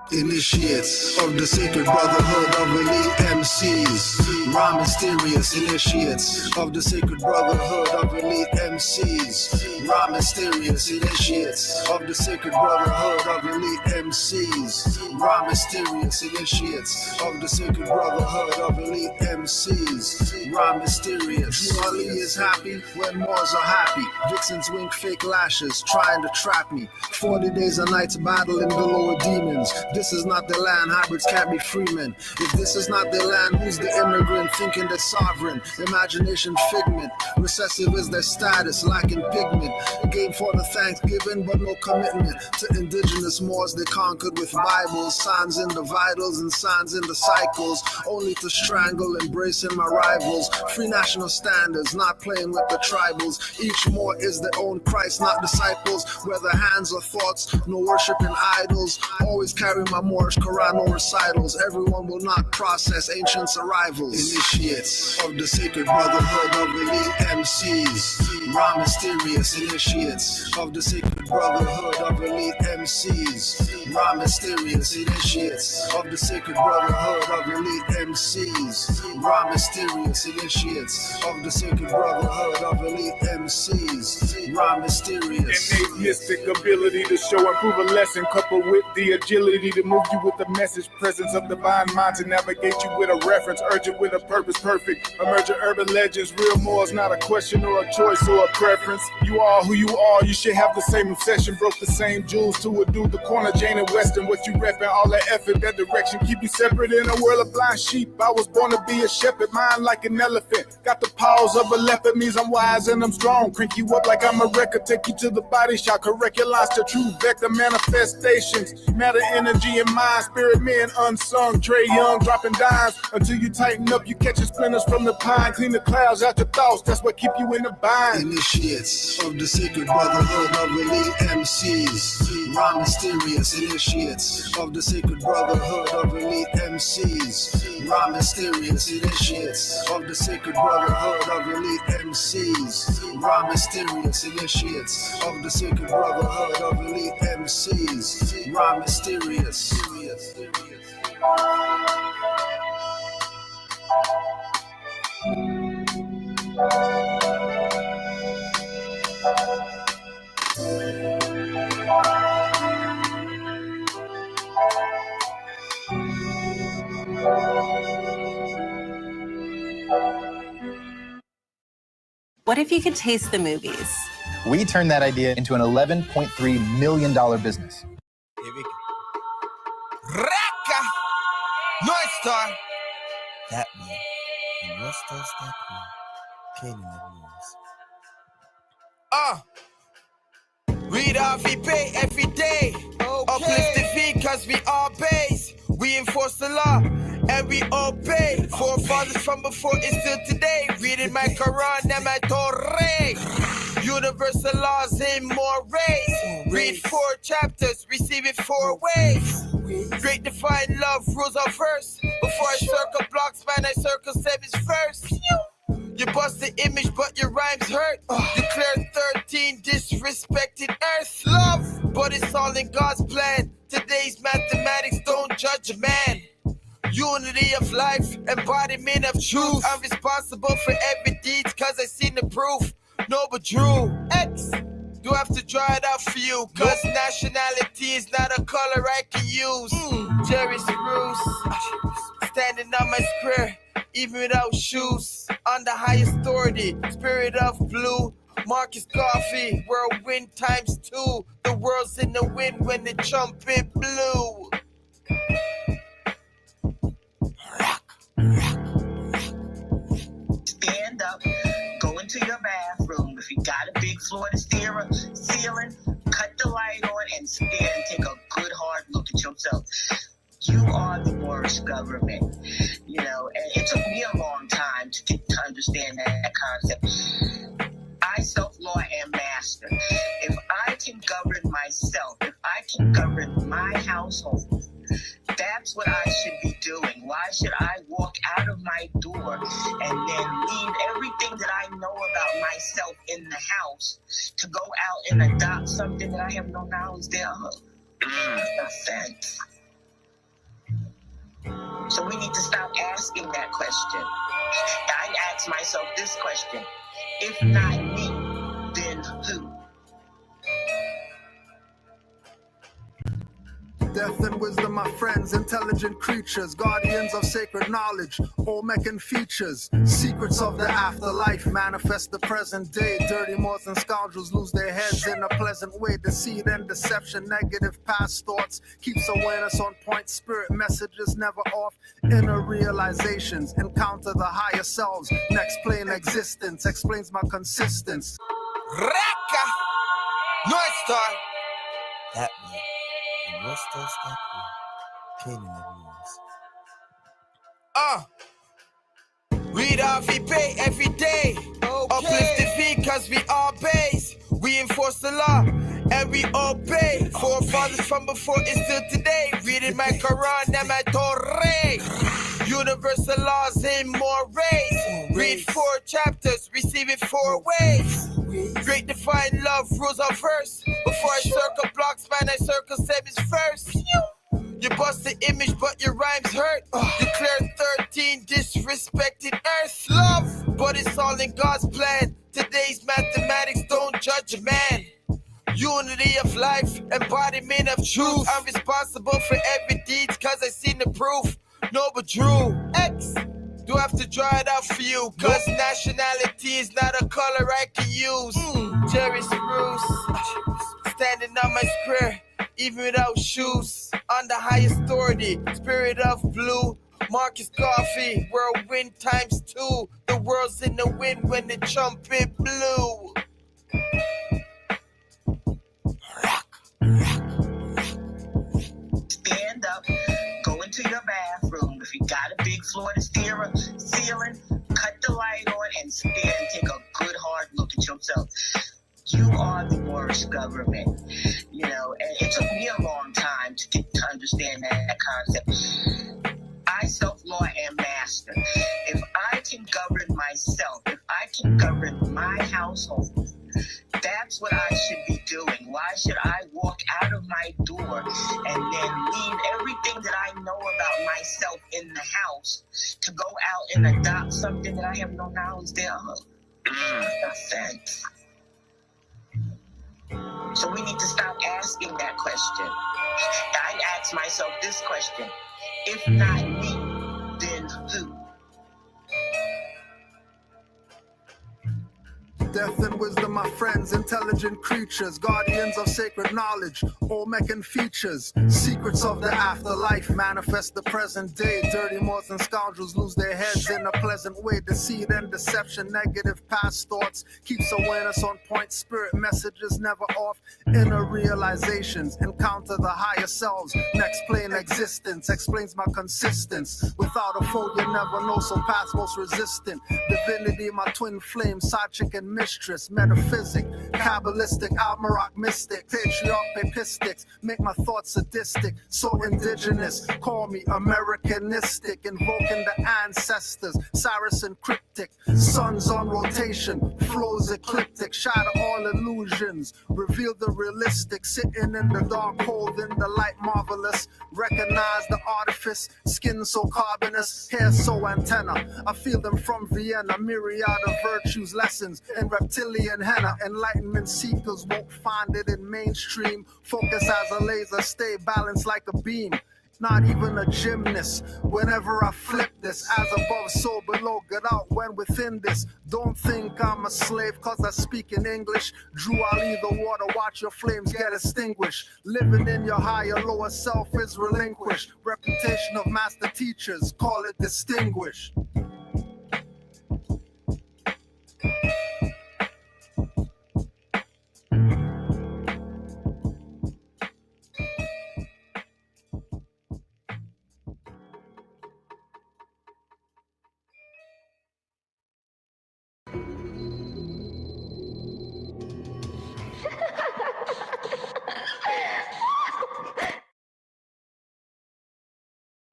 Initiates of the sacred brotherhood of elite MCs. Raw mysterious initiates of the sacred brotherhood of elite MCs. Raw mysterious initiates of the sacred brotherhood of elite MCs. Raw mysterious initiates of the sacred brotherhood of elite MCs. Raw mysterious. Ali is happy when Moors are happy. Vixens wink fake lashes trying to trap me. 40 days and nights battling the lower demons. This is not the land, hybrids can't be free men. If this is not the land, who's the immigrant thinking they're sovereign? Imagination figment, recessive is their status, lacking pigment. A game for the Thanksgiving, but no commitment to indigenous Moors they conquered with Bibles, signs in the vitals and signs in the cycles, only to strangle, embracing my rivals. Free national standards, not playing with the tribals. Each Moor is their own Christ, not disciples. Whether hands or thoughts, no worshiping idols. Always carry my Moorish Quran, no recitals. Everyone will not process ancients' arrivals. Initiates of the sacred brotherhood of elite MCs. Raw mysterious initiates of the sacred brotherhood of elite MCs. Raw mysterious initiates of the sacred brotherhood of elite MCs. Raw mysterious initiates of the sacred brotherhood of elite MCs. Raw mysterious. Innate mystic ability to show and prove a lesson, coupled with the agility to move you with the message, presence of divine mind to navigate you with a reference, urgent with a purpose, perfect. Emergent urban legends, real more is not a question or a choice or a preference. You are who you are, you should have the same obsession. Broke the same jewels to a dude, the corner, Jane and Western. What you reppin', all that effort, that direction, keep you separate in a world of blind sheep. I was born to be a shepherd, mind like an elephant. Got the paws of a leopard, means I'm wise and I'm strong. Crank you up like I'm a record, take you to the body shot, correct your lines to true vector manifestations. Matter, energy, and mind, spirit men unsung. Trey Young dropping dimes until you tighten up, you catching splinters from the pine. Clean the clouds out your thoughts, that's what keep you in the bind. Initiates of the sacred brotherhood of elite MCs. Raw mysterious initiates of the sacred brotherhood of elite MCs. Raw mysterious initiates of the sacred brotherhood of elite MCs. Raw mysterious initiates of the sacred brotherhood of elite MCs. Raw mysterious. What if you could taste the movies? We turned that idea into an $11.3 million business. Here we go. Raka! North Star! That means, and what does that mean? Kenny knows. Read off, we pay every day. Okay. Uplift the V, cause we all base. We enforce the law, and we obey. Forefathers from before is still today. Reading my Quran and my Torah. Universal laws in more rays. Read 4 chapters, receive it 4 ways. Great divine love rules our verse. Before I circle blocks, man, I circle 7s first. You bust the image, but your rhymes hurt. Declare 13 disrespected earth. Love, but it's all in God's plan. Today's mathematics don't judge a man. Unity of life, embodiment of truth. I'm responsible for every deed, cause I seen the proof. No, but Drew X, do I have to draw it out for you? Cause nationality is not a color I can use. Jerry Spruce, standing on my square, even without shoes. On the highest authority, spirit of blue. Marcus Coffee, whirlwind times 2. The world's in the wind when the trumpet blew. Stand up, go into your bathroom. If you got a big floor to ceiling, cut the light on and stand and take a good hard look at yourself. You are the Moorish government, you know, and it took me a long time to get to understand that concept. I self-law am master. If I can govern myself, if I can govern my household, that's what I should be doing. Why should I walk out out of my door and then leave everything that I know about myself in the house to go out and adopt something that I have no knowledge thereof. Offense. So we need to stop asking that question. I ask myself this question: if not me, then who? Death and wisdom, my friends, intelligent creatures, guardians of sacred knowledge, Olmec features, secrets of the afterlife, manifest the present day. Dirty Moors and scoundrels lose their heads in a pleasant way. Deceit and deception, negative past thoughts, keeps awareness on point. Spirit messages never off. Inner realizations, encounter the higher selves. Next plane existence explains my consistence. Raka! North Star! That me. And North Star's that me. Canaanland means. Read our VP every day. Uplift the V cause we are base. We enforce the law and we obey. Forefathers from before is still today. Reading my Quran and my Torah. Universal laws in more ways. Read 4 chapters, receive it 4 ways. Great divine love rules our verse. Before I circle blocks, man, I circle sevens first. You bust the image, but your rhymes hurt. You clear 13 disrespected earth. Love, but it's all in God's plan. Today's mathematics don't judge a man. Unity of life, embodiment of truth. I'm responsible for every deed, cause I seen the proof. No, but Drew X, do I have to draw it out for you? Cause nationality is not a color I can use. Jerry Spruce, standing on my square, even without shoes. On the highest authority, spirit of blue. Marcus Coffee, whirlwind times 2. The world's in the wind when the trumpet blew. Stand up, go into your bathroom. If you got a big floor to steer a ceiling, cut the light on and stand and take a good hard look at yourself. You are the Moorish government. You know, and it took me a long time to get to understand that concept. I self-law am master. If I can govern myself, if I can govern my household, that's what I should be doing. Why should I walk out of my door and then leave everything that I know about myself in the house to go out and adopt something that I have no knowledge thereof? Offense. So we need to stop asking that question. I ask myself this question: if not me, then who? Death and wisdom, my friends, intelligent creatures, guardians of sacred knowledge, Olmec features, secrets of the afterlife, manifest the present day. Dirty Moors and scoundrels lose their heads in a pleasant way. Deceit and deception, negative past thoughts, keeps awareness on point. Spirit messages never off. Inner realizations, encounter the higher selves. Next plane existence explains my consistence. Without a foe, you never know, so paths most resistant. Divinity, my twin flame, side chick and mistress. Metaphysic, Kabbalistic, Almaroc mystic, patriarch, papistics, make my thoughts sadistic, so indigenous, call me Americanistic, invoking the ancestors, Cyrus and cryptic, suns on rotation, flows ecliptic, shatter all illusions, reveal the realistic, sitting in the dark, holding the light marvelous, recognize the artifice, skin so carbonous, hair so antenna, I feel them from Vienna, myriad of virtues, lessons, and reptilian henna, enlightenment seekers won't find it in mainstream, focus as a laser, stay balanced like a beam, not even a gymnast, whenever I flip this, as above so below, get out when within this, don't think I'm a slave cause I speak in English, Drew Ali the water, watch your flames get extinguished, living in your higher lower self is relinquished, reputation of master teachers, call it distinguished.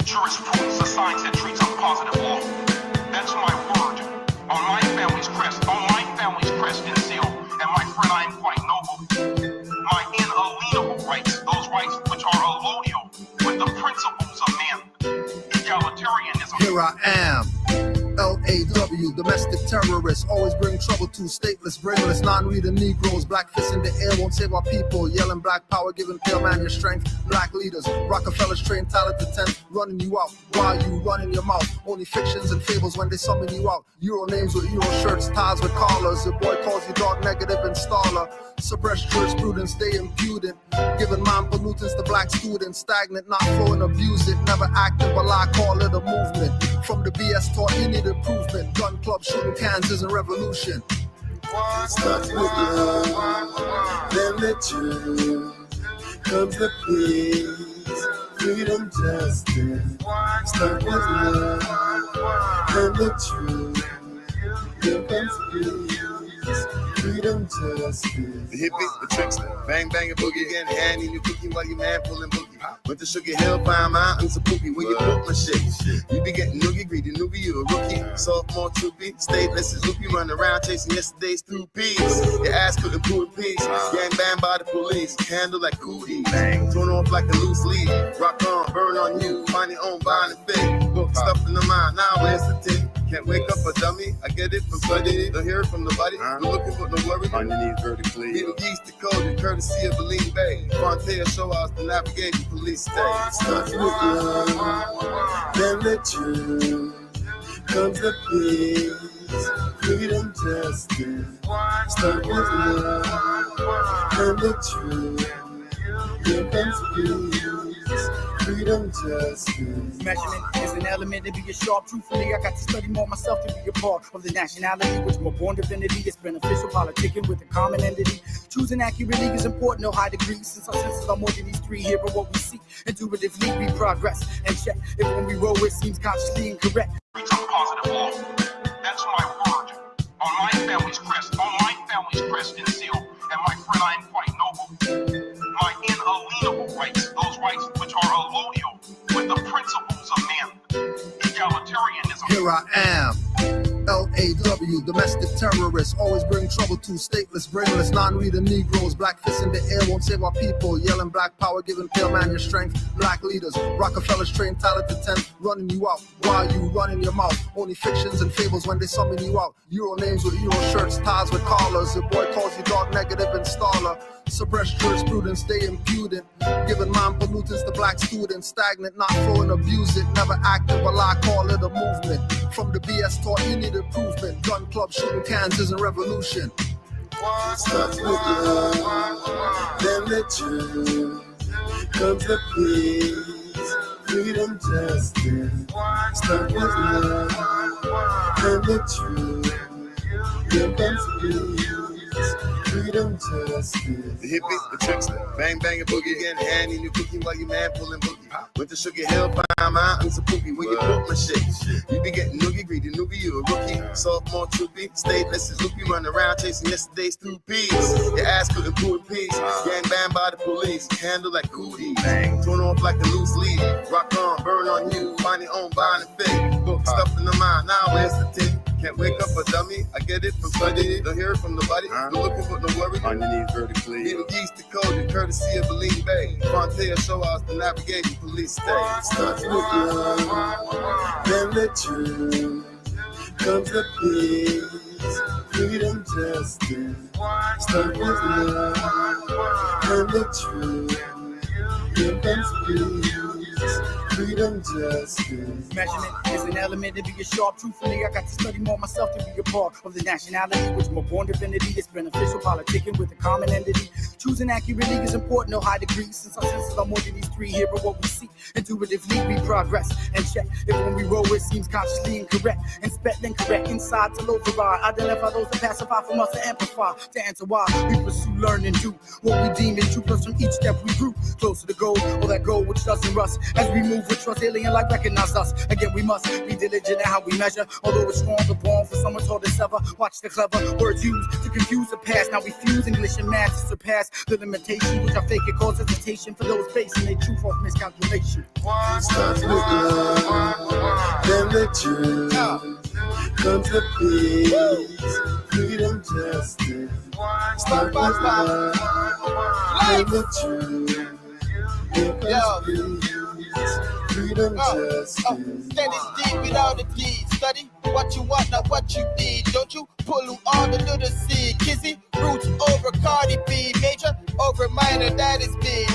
Jurisprudence, a science that treats of causative law. am LAW, domestic terrorists, always bring trouble to stateless, brainless, non-reading Negroes. Black fists in the air won't save our people. Yelling black power, giving pale man your strength. Black leaders, Rockefellers train talent to 10, running you out while you running your mouth. Only fictions and fables when they summon you out. Euro names with Euro shirts, ties with collars. Your boy calls you dark negative installer. Suppress jurisprudence, stay impudent. Giving mind pollutants to black students. Stagnant, not flowing, abuse it. Never active, but I call it a movement. From the BS taught you need improvement. Gun club shooting cans isn't revolution. Starts with love, then the truth. Comes the peace, freedom, justice. Start with love, then the truth. Here comes peace, freedom, justice. The hippie, the trickster, bang bang a boogie, getting handy in your cookie while your man pulling boogie. Went to Sugar Hill, find mountains of poopy, where you put my shit. You be getting noogie, greedy newbie, you a rookie. Sophomore troopy, stateless as loopy, run around chasing yesterday's through peas. Your ass couldn't pull in peace, gang banned by the police, handle like cooties. Thrown off like a loose leaf, rock on, burn on you, find your own bond and fake. Book stuff in the mind, now where's the tick? Can't wake up a dummy, I get it from study. Don't hear it from the body, no looking for no worry. Underneath vertically. Middle East decoded, courtesy of Aline Bay. Frontier show us the navigating police state. Starts with love, then the truth. Comes the peace, freedom, justice. Start with love, then the truth. Here comes peace, freedom, justice. Measurement is an element to be a sharp. Truthfully, I got to study more myself to be a part of the nationality, which my born divinity is beneficial, politicking with a common entity. Choosing accurately is important, no high degree, since our senses are more than these three here, but what we seek intuitively we progress and check if when we roll it seems consciously incorrect. Reach on positive law. That's my word. On my family's crest, and seal. And my friend, I am quite noble. My inalienable rights, those rights which are allodial with the principles of man. Egalitarianism. Here I am. LAW, domestic terrorists, always bring trouble to stateless, brainless, non-reading Negroes. Black fists in the air won't save our people. Yelling black power, giving pale man your strength. Black leaders, Rockefellers train talent to 10, running you out while you running your mouth. Only fictions and fables when they summon you out. Euro names with Euro shirts, ties with collars. Your boy calls you dark negative installer. Suppress jurisprudence, stay impudent. Giving mind pollutants to black students. Stagnant, not flowing, abuse it. Never active, well I call it a movement. From the BS taught you need improvement. Gun club shooting cans isn't revolution. Starts with love, then the truth. Comes the peace, freedom, justice. Start with love, then the truth. Here comes peace, freedom, justice. The hippie, the trickster, bang bang a boogie, getting handy in your cookie while your man pulling boogie. Went to Sugar Hill, find mountains of poopy, where you put my shit. You be getting noogie, greedy newbie, you a rookie. Sophomore troopy, stateless as loopy, run around chasing yesterday's through peas. Your ass couldn't pull in peace, gang banned by the police, handle like cooties. Thrown off like a loose leaf, rock on, burn on you, find your own bond and fake. Book stuff in the mind, now where's the tick? Can't wake up a dummy, I get it from study. Don't hear it from the body, no looking for no worry. Underneath vertically. Middle East decoded, courtesy of Aline Bay. Frontier show us the navigating police state. Starts with love, then the truth. Comes the peace, freedom, justice. Start with love, then the truth. Here comes peace, freedom, justice. Measurement is an element to be a sharp. Truthfully, I got to study more myself to be a part of the nationality, which my born divinity is beneficial, politicking with a common entity. Choosing accurately is important, no high degree, since our senses are more than these three here, but what we seek intuitively we progress and check if when we roll it seems consciously incorrect. Inspect and correct inside to override. Identify those that pacify from us to amplify. To answer why we pursue, learn, and do what we deem is true. Plus from each step we grew closer to goal, or that goal which doesn't rust. As we move with trust, alien like recognize us. Again, we must be diligent in how we measure. Although it's strong, the bone for someone's hard to sever. Watch the clever words used to confuse the past. Now we fuse English and math to surpass the limitations which are fake. It causes hesitation for those basing their truth off miscalculation. Starts with love, then the truth. Comes the peace, freedom, justice. Start with love, then the truth. Here comes peace, freedom, justice. That is deep without a deed. Study what you want, not what you need. Don't you pull all the little seed. Kizzy, roots over Cardi B. Major over minor, that is me.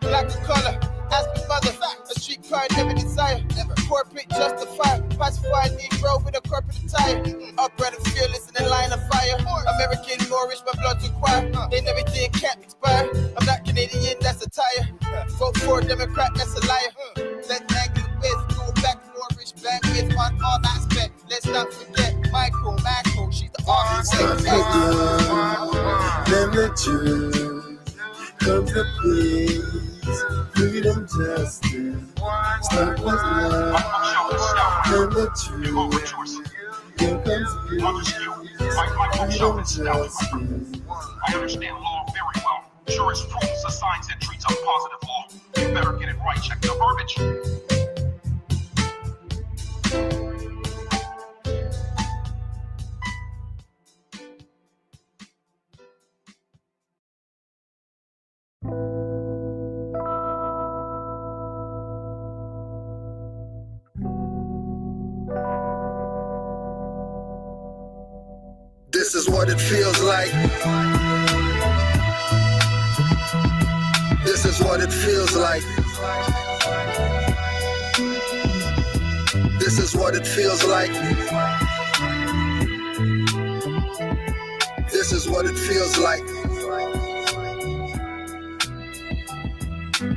Black a color. Ask me mother, a street car never desire. Never corporate justify. Pacified Negro with a corporate attire. Upright and fearless in the line of fire. American Moorish, my blood's required. They never did, can't expire. I'm not Canadian, that's a tire. Vote for a Democrat, that's a liar. Let Maggie with, go back Moorish, back with on all aspects. Let's not forget micro, macro, she's the architect. Then the truth comes to peace. Freedom, justice, start with love, and the truth, here comes peace, freedom, justice. I understand law very well. Jurisprudence assigns and treats a positive law. You better get it right, check the verbiage. This is what it feels like. This is what it feels like. This is what it feels like. This is what it feels like.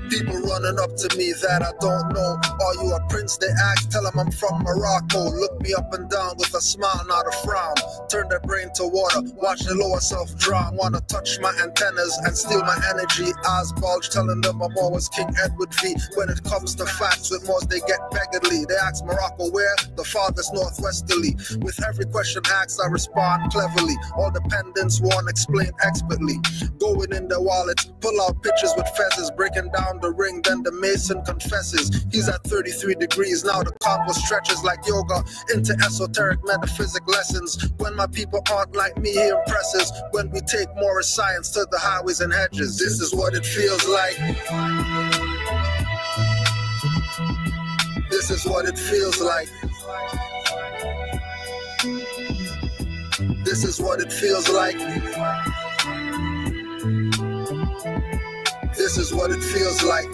People running up to me that I don't know. Are you a prince? They ask, tell them I'm from Morocco. Look me up and down with a smile, not a frown. Turn their brain to water, watch the lower self drown. Wanna touch my antennas and steal my energy. Eyes bulge, telling them I'm always King Edward V. When it comes to facts, with Moors they get beggarly. They ask Morocco where? The farthest northwesterly. With every question asked, I respond cleverly. All dependents won't explain expertly. Going in their wallets, pull out pictures with feathers, breaking down the ring, then the mason confesses. He's at 33 degrees, now the combo stretches like yoga into esoteric metaphysic lessons. When my people aren't like me, he impresses. When we take Moorish science to the highways and hedges. This is what it feels like. This is what it feels like. This is what it feels like. This is what it feels like.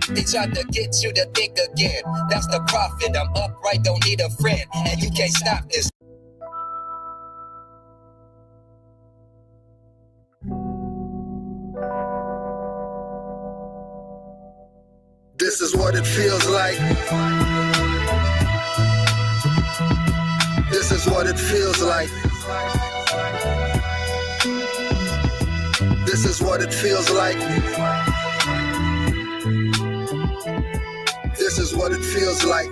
They tried to get you to think again. That's the prophet. I'm upright, don't need a friend. And you can't stop this. This is what it feels like. This is what it feels like. This is what it feels like. This is what it feels like.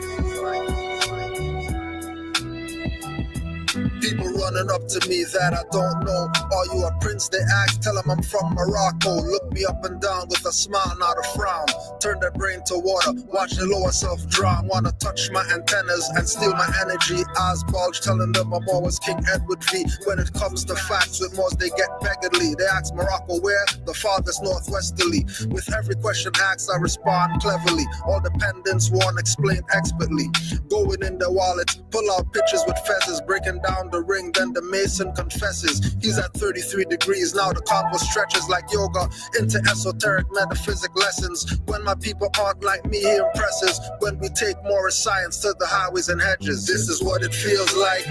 People running up to me that I don't know. Are you a prince? They ask, tell them I'm from Morocco. Look me up and down with a smile, not a frown. Turn their brain to water, watch the lower self drown. Wanna touch my antennas and steal my energy. Eyes bulge, telling them I'm always King Edward V. When it comes to facts, with Moors they get beggarly. They ask Morocco where? The farthest northwesterly. With every question asked, I respond cleverly. All dependents won't explain expertly. Going in their wallets, pull out pictures with feathers, breaking down the ring, then the mason confesses. He's at 33 degrees, now the combo stretches like yoga into esoteric metaphysic lessons. When my people aren't like me, he impresses. When we take Moorish science to the highways and hedges. This is what it feels like.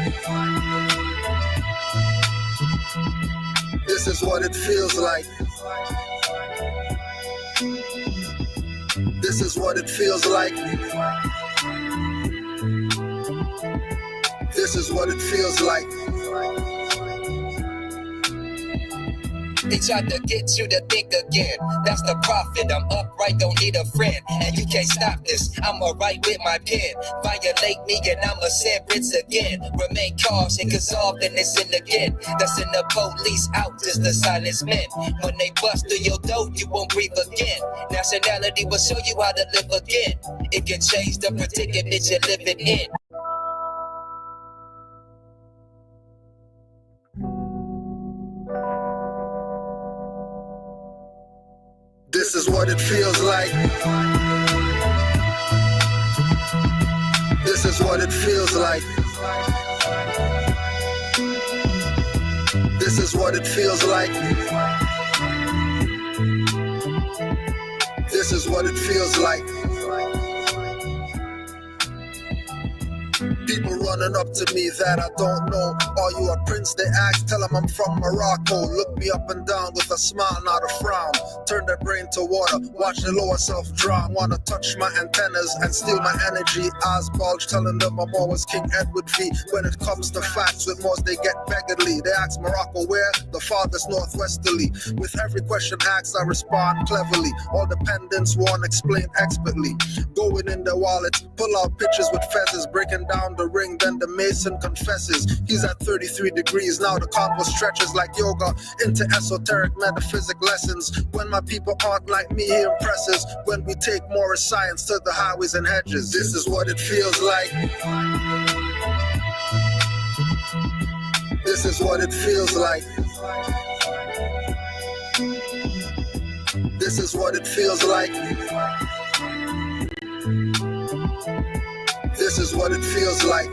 This is what it feels like. This is what it feels like. This is what it feels like. They tried to get you to think again. That's the prophet. I'm upright, don't need a friend. And you can't stop this. I'ma write with my pen. Violate me and I'ma sentence again. Remain cautious, cause often it's in again. That's in the police out, just the silence men. When they bust through your door, you won't breathe again. Nationality will show you how to live again. It can change the predicament you're living in. This is what it feels This is what it feels like. This is what it feels like. This is what it feels like. People running up to me that I don't know. Are you a prince? They ask, tell them I'm from Morocco. Look me up and down with a smile, not a frown. Turn their brain to water, watch the lower self drown. Wanna touch my antennas and steal my energy. Eyes bulge, telling them I'm always King Edward V. When it comes to facts with Moors, they get beggarly. They ask Morocco where? The farthest northwesterly. With every question asked, I respond cleverly. All dependents won't explain expertly. Going in their wallets, pull out pictures with feathers, breaking down the ring, then the mason confesses. He's at 33 degrees, now the combo stretches like yoga into esoteric metaphysic lessons. When my people aren't like me, he impresses. When we take Moorish science to the highways and hedges, this is what it feels like. This is what it feels like. This is what it feels like. This is what it feels like.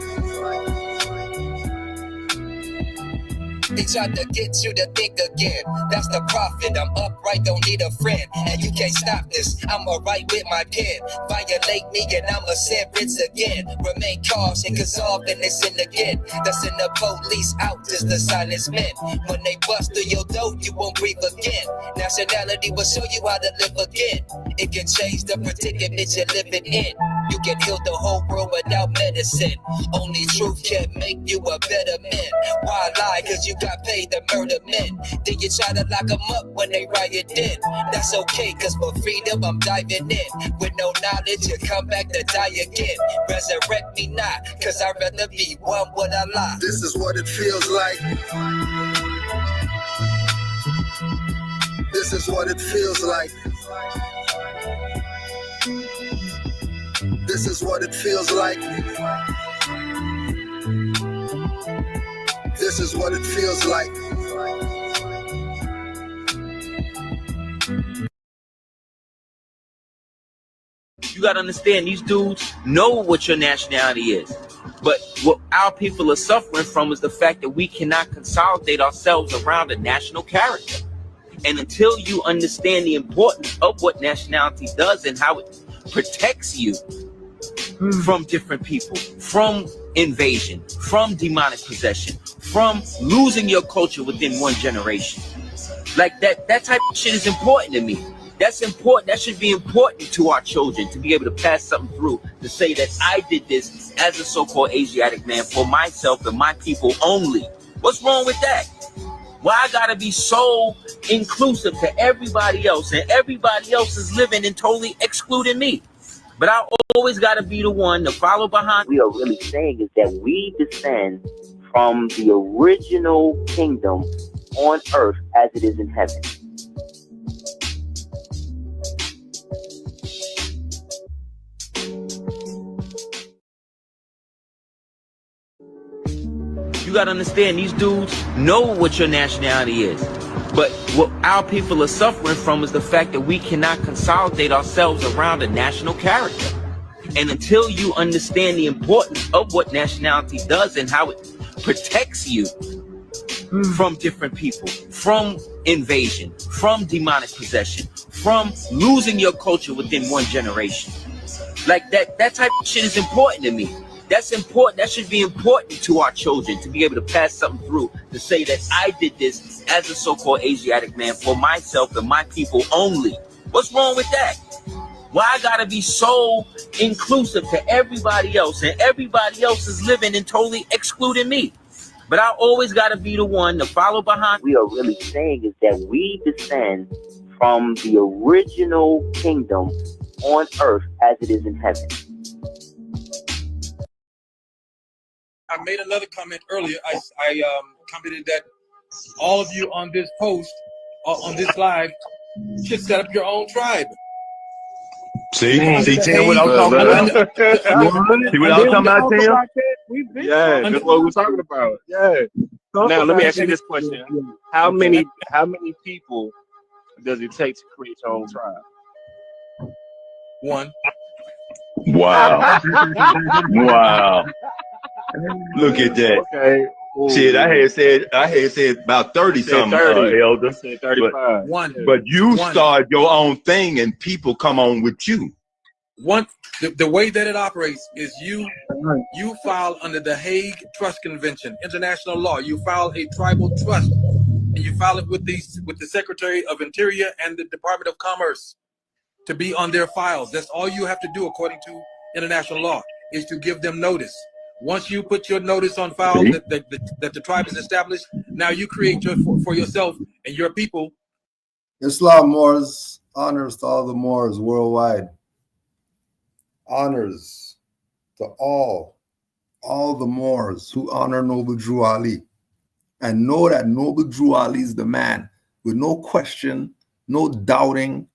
They tried to get you to think again. That's the prophet. I'm upright, don't need a friend. And you can't stop this. I'ma write with my pen. Violate me and I'ma sentence again. Remain cautious, cause often it's in again. That's in the police out, just the silence men. When they bust through your door, you won't breathe again. Nationality will show you how to live again. It can change the predicament you're living in. You can heal the whole world without medicine. Only truth can make you a better man. Why lie? Cause you got paid to murder men. Then you try to lock them up when they riot in. That's okay, cause for freedom I'm diving in. With no knowledge you come back to die again. Resurrect me not, cause I'd rather be one with Allah. This is what it feels like. This is what it feels like. This is what it feels like. This is what it feels like. You gotta understand, these dudes know what your nationality is. But what our people are suffering from is the fact that we cannot consolidate ourselves around a national character. And until you understand the importance of what nationality does and how it protects you from different people, from invasion, from demonic possession, from losing your culture within one generation. Like that type of shit is important to me. That's important. That should be important to our children, to be able to pass something through, to say that I did this as a so-called Asiatic man for myself and my people only. What's wrong with that? Why I gotta be so inclusive to everybody else, and everybody else is living and totally excluding me? But I always got to be the one to follow behind. We are really saying is that we descend from the original kingdom on earth as it is in heaven. You got to understand, these dudes know what your nationality is. But what our people are suffering from is the fact that we cannot consolidate ourselves around a national character. And until you understand the importance of what nationality does and how it protects you from different people, from invasion, from demonic possession, from losing your culture within one generation. Like that type of shit is important to me. That's important. That should be important to our children, to be able to pass something through, to say that I did this as a so-called Asiatic man for myself and my people only. What's wrong with that? Why I gotta be so inclusive to everybody else, and everybody else is living and totally excluding me? But I always gotta be the one to follow behind. We are really saying is that we descend from the original kingdom on earth as it is in heaven. I made another comment earlier. I commented that all of you on this post, on this live, should set up your own tribe. See Tim, what I was talking about? See what I was talking about, Tim? Yeah, that's what we're talking about. Yeah. Now let me ask you this question: How many people does it take to create your own tribe? One. Wow. Wow. Look at that. Okay. Shit, I had said about 30 something, 30. Elder. I said 35. But you One. start your own thing and people come on with you. The way that it operates is you file under the Hague Trust Convention, international law. You file a tribal trust, and you file it with the Secretary of Interior and the Department of Commerce to be on their files. That's all you have to do according to international law, is to give them notice. Once you put your notice on file that the tribe is established, now you create for yourself and your people. Islam Moors, honors to all the Moors worldwide. Honors to all the Moors who honor Noble Drew Ali and know that Noble Drew Ali is the man with no question, no doubting.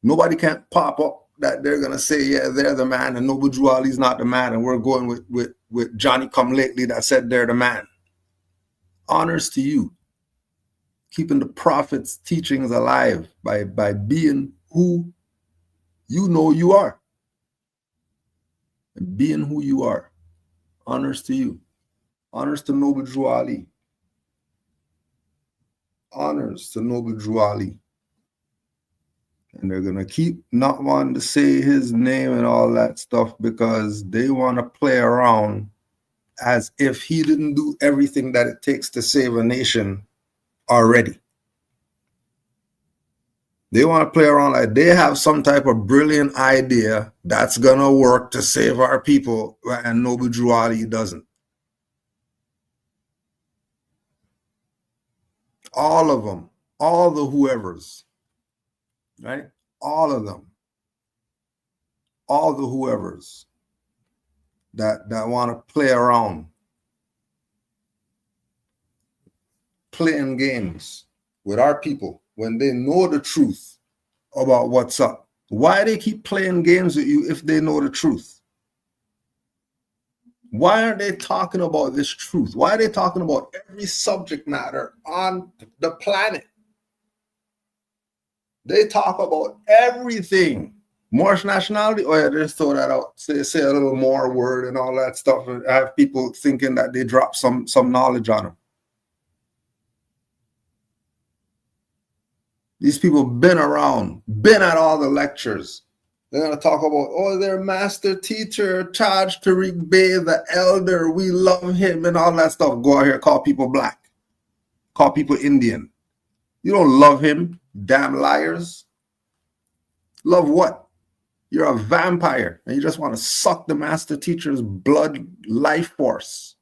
Nobody can pop up that they're going to say, yeah, they're the man and Noble Drew Ali's not the man and we're going with Johnny Come Lately that said they're the man. Honors to you. Keeping the Prophet's teachings alive by being who you know you are. And being who you are. Honors to you. Honors to Noble Drew Ali. Honors to Noble Drew Ali. And they're going to keep not wanting to say his name and all that stuff because they want to play around as if he didn't do everything that it takes to save a nation already. They want to play around like they have some type of brilliant idea that's going to work to save our people, and Noble Drew Ali doesn't. All of them, all the whoever's, right? All of them, all the whoever's that want to play around, playing games with our people when they know the truth about what's up. Why they keep playing games with you if they know the truth? Why aren't they talking about this truth? Why are they talking about every subject matter on the planet? They talk about everything. Moorish nationality, oh yeah, just throw that out. Say a little more word and all that stuff. And I have people thinking that they drop some knowledge on them. These people been around, been at all the lectures. They're going to talk about, oh, their master teacher, Taj Tariq Bey, the elder, we love him and all that stuff. Go out here, call people black, call people Indian. You don't love him, damn liars. Love what? You're a vampire and you just want to suck the master teacher's blood life force.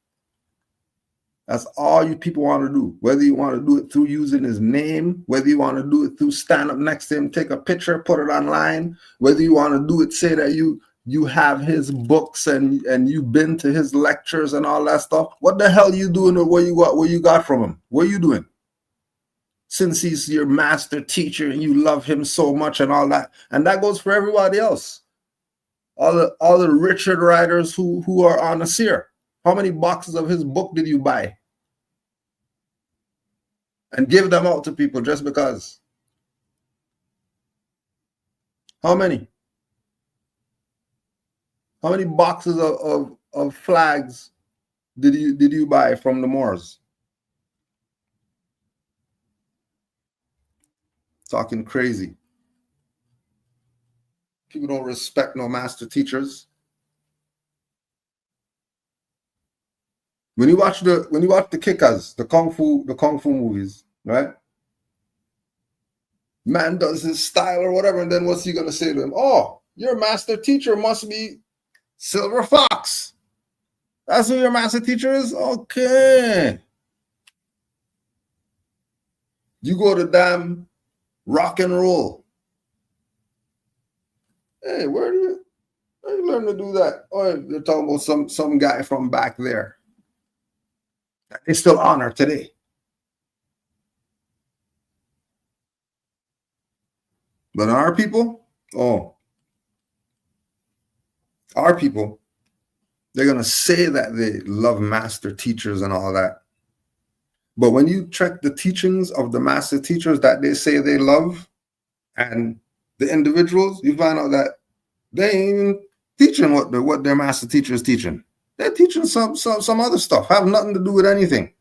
That's all you people want to do. Whether you want to do it through using his name, whether you want to do it through stand up next to him, take a picture, put it online, whether you want to do it, say that you have his books and you've been to his lectures and all that stuff. What the hell you doing or what you got from him? What are you doing? Since he's your master teacher and you love him so much and all that. And that goes for everybody else. All the Richard writers who are on Nasir. How many boxes of his book did you buy? And give them out to people just because? How many? How many boxes of flags did you buy from the Moors? Talking crazy. People don't respect no master teachers. When you watch the kickers, the kung fu movies, right? Man does his style or whatever, and then what's he gonna say to him? Oh, your master teacher must be Silver Fox. That's who your master teacher is? Okay. You go to damn rock and roll. Hey, where do you learn to do that? Oh, they're talking about some guy from back there. They still honor today. But our people, our people, they're going to say that they love master teachers and all that. But when you check the teachings of the master teachers that they say they love and the individuals, you find out that They ain't even teaching what their master teacher is teaching. They're teaching some other stuff, have nothing to do with anything.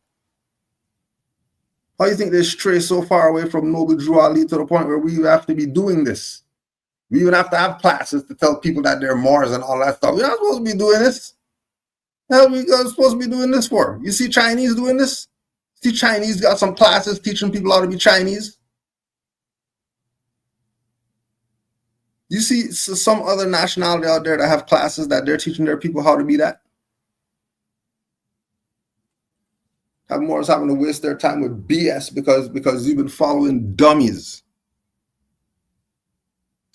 How do you think they stray so far away from Noble Drew Ali to the point where we have to be doing this? We even have to have classes to tell people that they're Moors and all that stuff. We're not supposed to be doing this. The hell we supposed to be doing this for? You see Chinese doing this? See Chinese got some classes teaching people how to be Chinese? You see some other nationality out there that have classes that they're teaching their people how to be that? Have Moors having to waste their time with BS because you've been following dummies.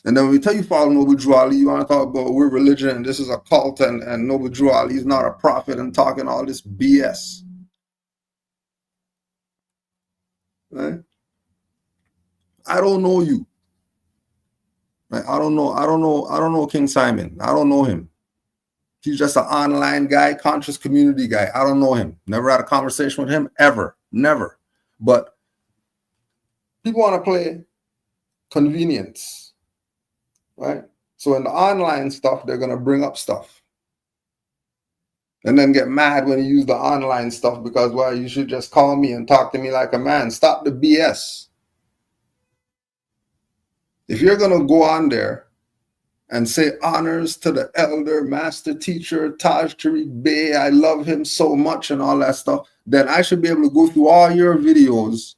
And then when we tell you follow Noble Drew Ali, you want to talk about we're religion and this is a cult and Noble Drew Ali is not a prophet and talking all this BS. Right? I don't know you. Right? I don't know King Simon. I don't know him. He's just an online guy, conscious community guy. I don't know him. Never had a conversation with him ever. Never. But people want to play convenience. Right? So in the online stuff, they're going to bring up stuff. And then get mad when you use the online stuff because, well, you should just call me and talk to me like a man. Stop the BS. If you're going to go on there and say honors to the elder, master teacher, Taj Tariq Bey, I love him so much and all that stuff, then I should be able to go through all your videos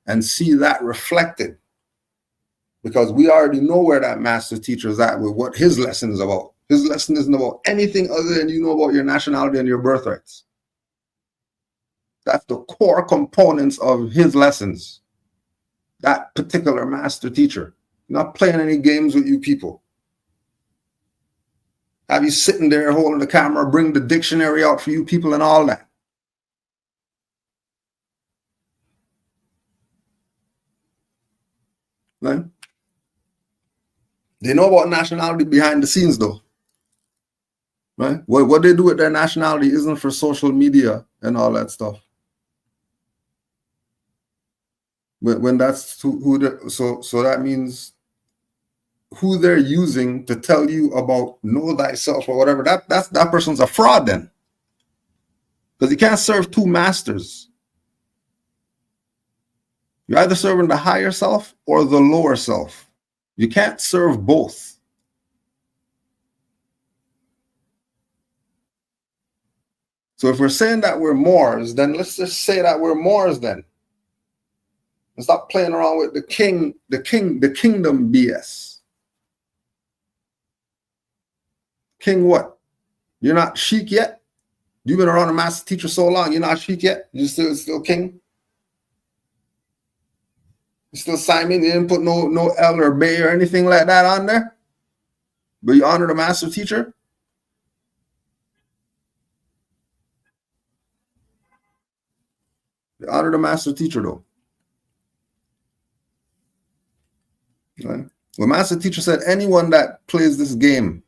and see that reflected. Because we already know where that master teacher is at with what his lesson is about. His lesson isn't about anything other than you know about your nationality and your birthrights. That's the core components of his lessons. That particular master teacher. Not playing any games with you people. Have you sitting there holding the camera, bring the dictionary out for you people and all that. Right? They know about nationality behind the scenes, though. Right? What they do with their nationality isn't for social media and all that stuff. When that's who so that means who they're using to tell you about know thyself or whatever. That person's a fraud then, because you can't serve two masters. You're either serving the higher self or the lower self. You can't serve both. So if we're saying that we're Moors, then let's just say that we're Moors then. And stop playing around with the kingdom BS. King what? You're not Sheik yet? You've been around a master teacher so long, you're not Sheik yet? You're still king? You're still Simon? You didn't put no L or Bay or anything like that on there? But you honor the master teacher? You honor the master teacher though. Right? Well, master teacher said anyone that plays this game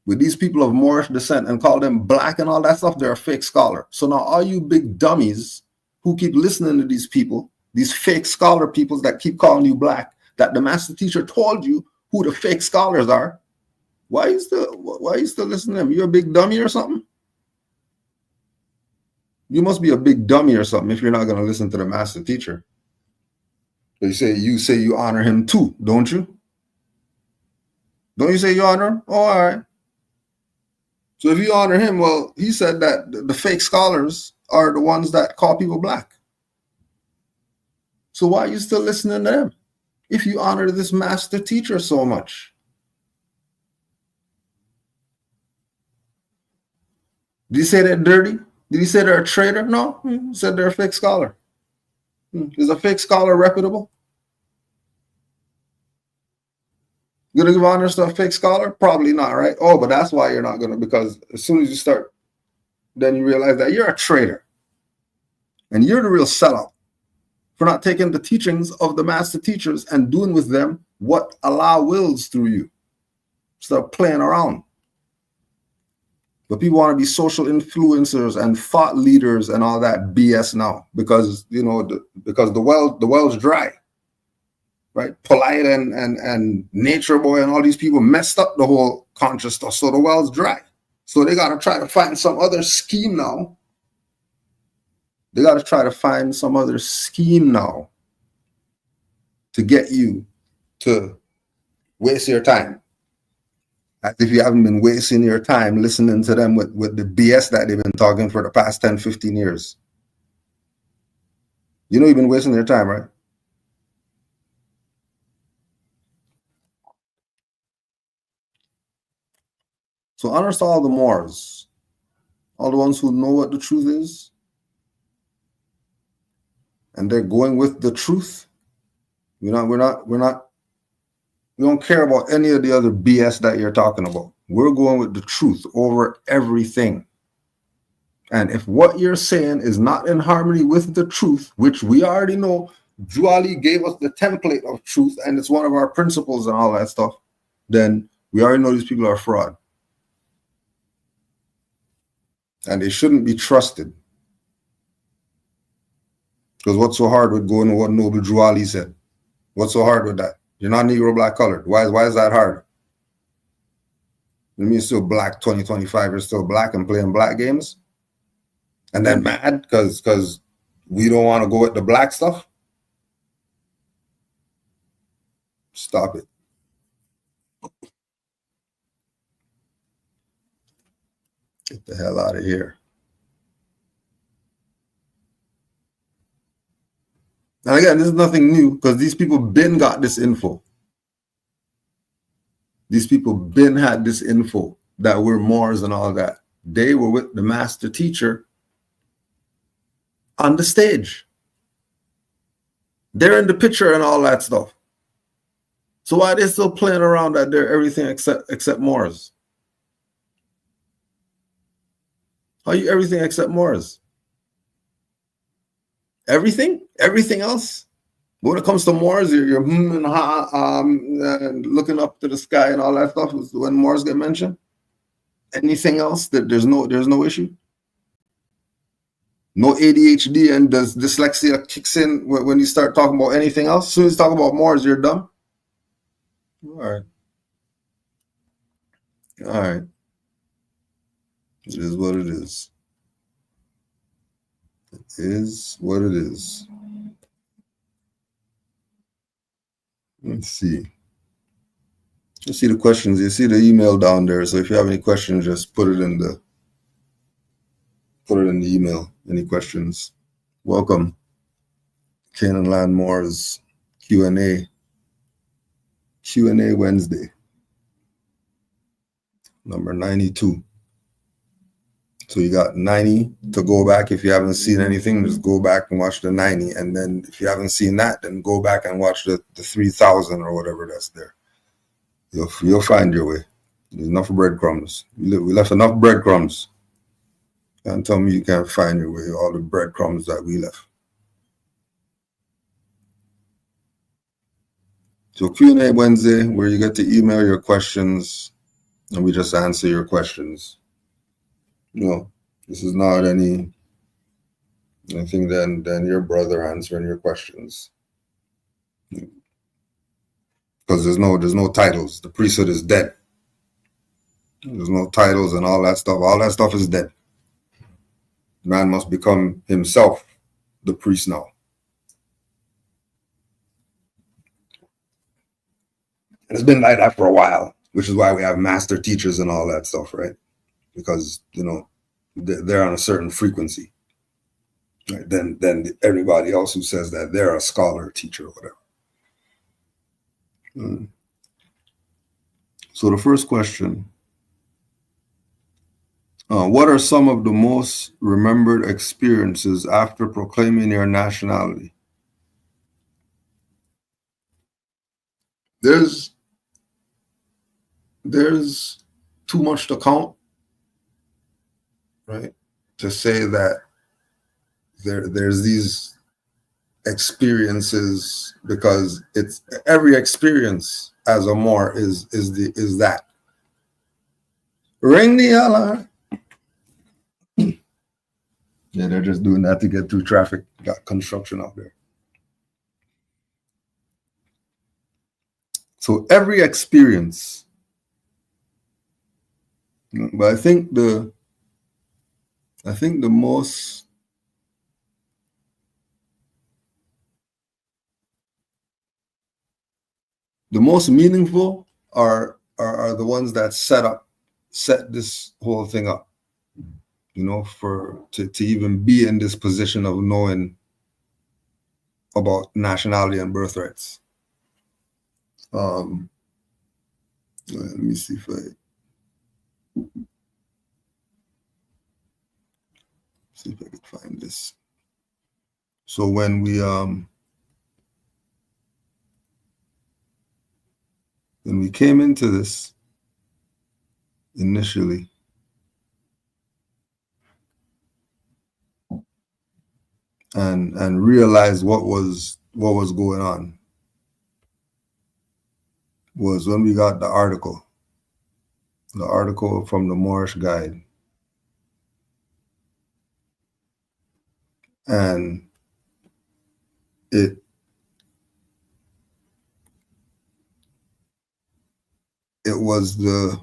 with these people of Moorish descent and call them black and all that stuff, they're a fake scholar. So now all you big dummies who keep listening to these people, these fake scholar peoples that keep calling you black, that the master teacher told you who the fake scholars are, why are you still listening to them? You're a big dummy or something? You must be a big dummy or something if you're not going to listen to the master teacher. You say you honor him too, don't you? Don't you say you honor him? Oh, all right. So if you honor him, well, he said that the fake scholars are the ones that call people black. So why are you still listening to them if you honor this master teacher so much? Did he say they're dirty? Did he say they're a traitor? No, he said they're a fake scholar. Is a fake scholar reputable? You're going to give honors to a fake scholar? Probably not, right? Oh, but that's why you're not going to, because as soon as you start, then you realize that you're a traitor. And you're the real sellout for not taking the teachings of the master teachers and doing with them what Allah wills through you. Start playing around. But people want to be social influencers and thought leaders and all that BS now because, because the well's dry. Right? Polite and Nature Boy and all these people messed up the whole conscious stuff. So the well's dry. So they got to try to find some other scheme now. They got to try to find some other scheme now to get you to waste your time. As if you haven't been wasting your time listening to them with the BS that they've been talking for the past 10, 15 years. You know you've been wasting your time, right? So honor to all the Moors, all the ones who know what the truth is, and they're going with the truth. We don't care about any of the other BS that you're talking about. We're going with the truth over everything. And if what you're saying is not in harmony with the truth, which we already know, Juali gave us the template of truth, and it's one of our principles and all that stuff, then we already know these people are fraud. And they shouldn't be trusted. Because what's so hard with going to what Noble Juali said? What's so hard with that? You're not Negro black colored. Why is that hard? You mean you're still black 2025, you're still black and playing black games? And then mad because we don't want to go with the black stuff? Stop it. Get the hell out of here. And again, this is nothing new because these people been got this info. These people been had this info that we're Moors and all that. They were with the master teacher on the stage. They're in the picture and all that stuff. So why are they still playing around that they're everything except Moors? How are you everything except Moors? Everything? Everything else? But when it comes to Moors, you're and looking up to the sky and all that stuff is when Moors get mentioned. Anything else that there's no issue? No ADHD and does dyslexia kicks in when you start talking about anything else? As soon as you talk about Moors, you're dumb. All right. All right. It is what it is. It is what it is. Let's see. You see the questions. You see the email down there. So if you have any questions, just put it in the email. Any questions? Welcome. Canaanland Moors Q&A Wednesday. Number 92. So you got 90 to go back. If you haven't seen anything, just go back and watch the 90. And then if you haven't seen that, then go back and watch the 3,000 or whatever that's there. You'll find your way. There's enough breadcrumbs. We left enough breadcrumbs. Can't tell me you can't find your way, all the breadcrumbs that we left. So Q&A Wednesday, where you get to email your questions and we just answer your questions. No, this is not anything than your brother answering your questions. Because there's no titles. The priesthood is dead. There's no titles and all that stuff. All that stuff is dead. Man must become himself the priest now. And it's been like that for a while, which is why we have master teachers and all that stuff, right? Because, they're on a certain frequency. Right? Then everybody else who says that they're a scholar, teacher, or whatever. So the first question, what are some of the most remembered experiences after proclaiming your nationality? There's too much to count, right? To say that there's these experiences, because it's every experience as a Moor is that. Ring the alarm. Yeah, they're just doing that to get through traffic. Got construction out there. So every experience But I think the most meaningful are the ones that set this whole thing up, you know, to even be in this position of knowing about nationality and birthrights. Let me see if I can find this. So when we came into this initially, and realized what was going on was when we got the article from the Moorish guide, and it was the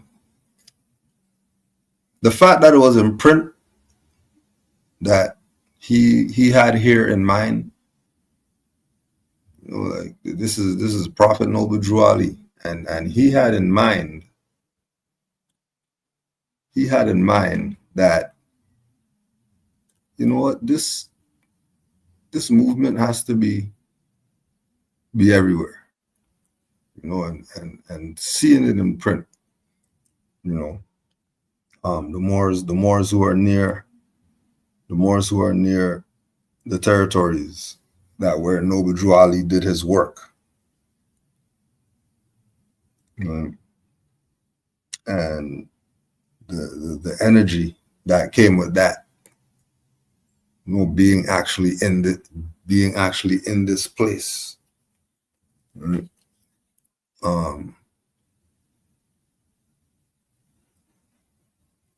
fact that it was in print that he had here in mind. You know, like this is Prophet Noble Drew Ali, and he had in mind that, you know what, this movement has to be everywhere, you know, and seeing it in print, you know, the Moors who are near the territories that where Noble Drew Ali did his work, and the energy that came with that, you know, being actually in this place, right?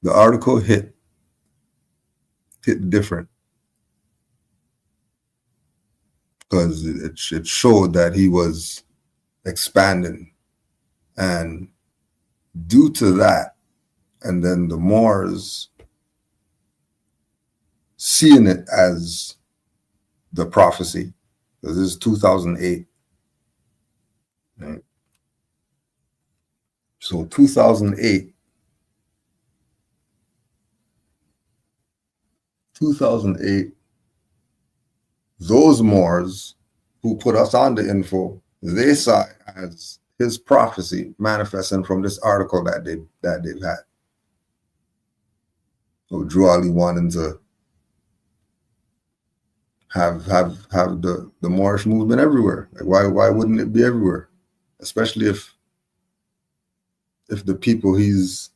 The article hit different because it showed that he was expanding, and due to that, and then the Moors seeing it as the prophecy, because this is 2008, right? So 2008, those Moors who put us on the info, they saw it as his prophecy manifesting from this article that they've had. So Drew Ali wanting to have the Moorish movement everywhere. Like why wouldn't it be everywhere? Especially if the people is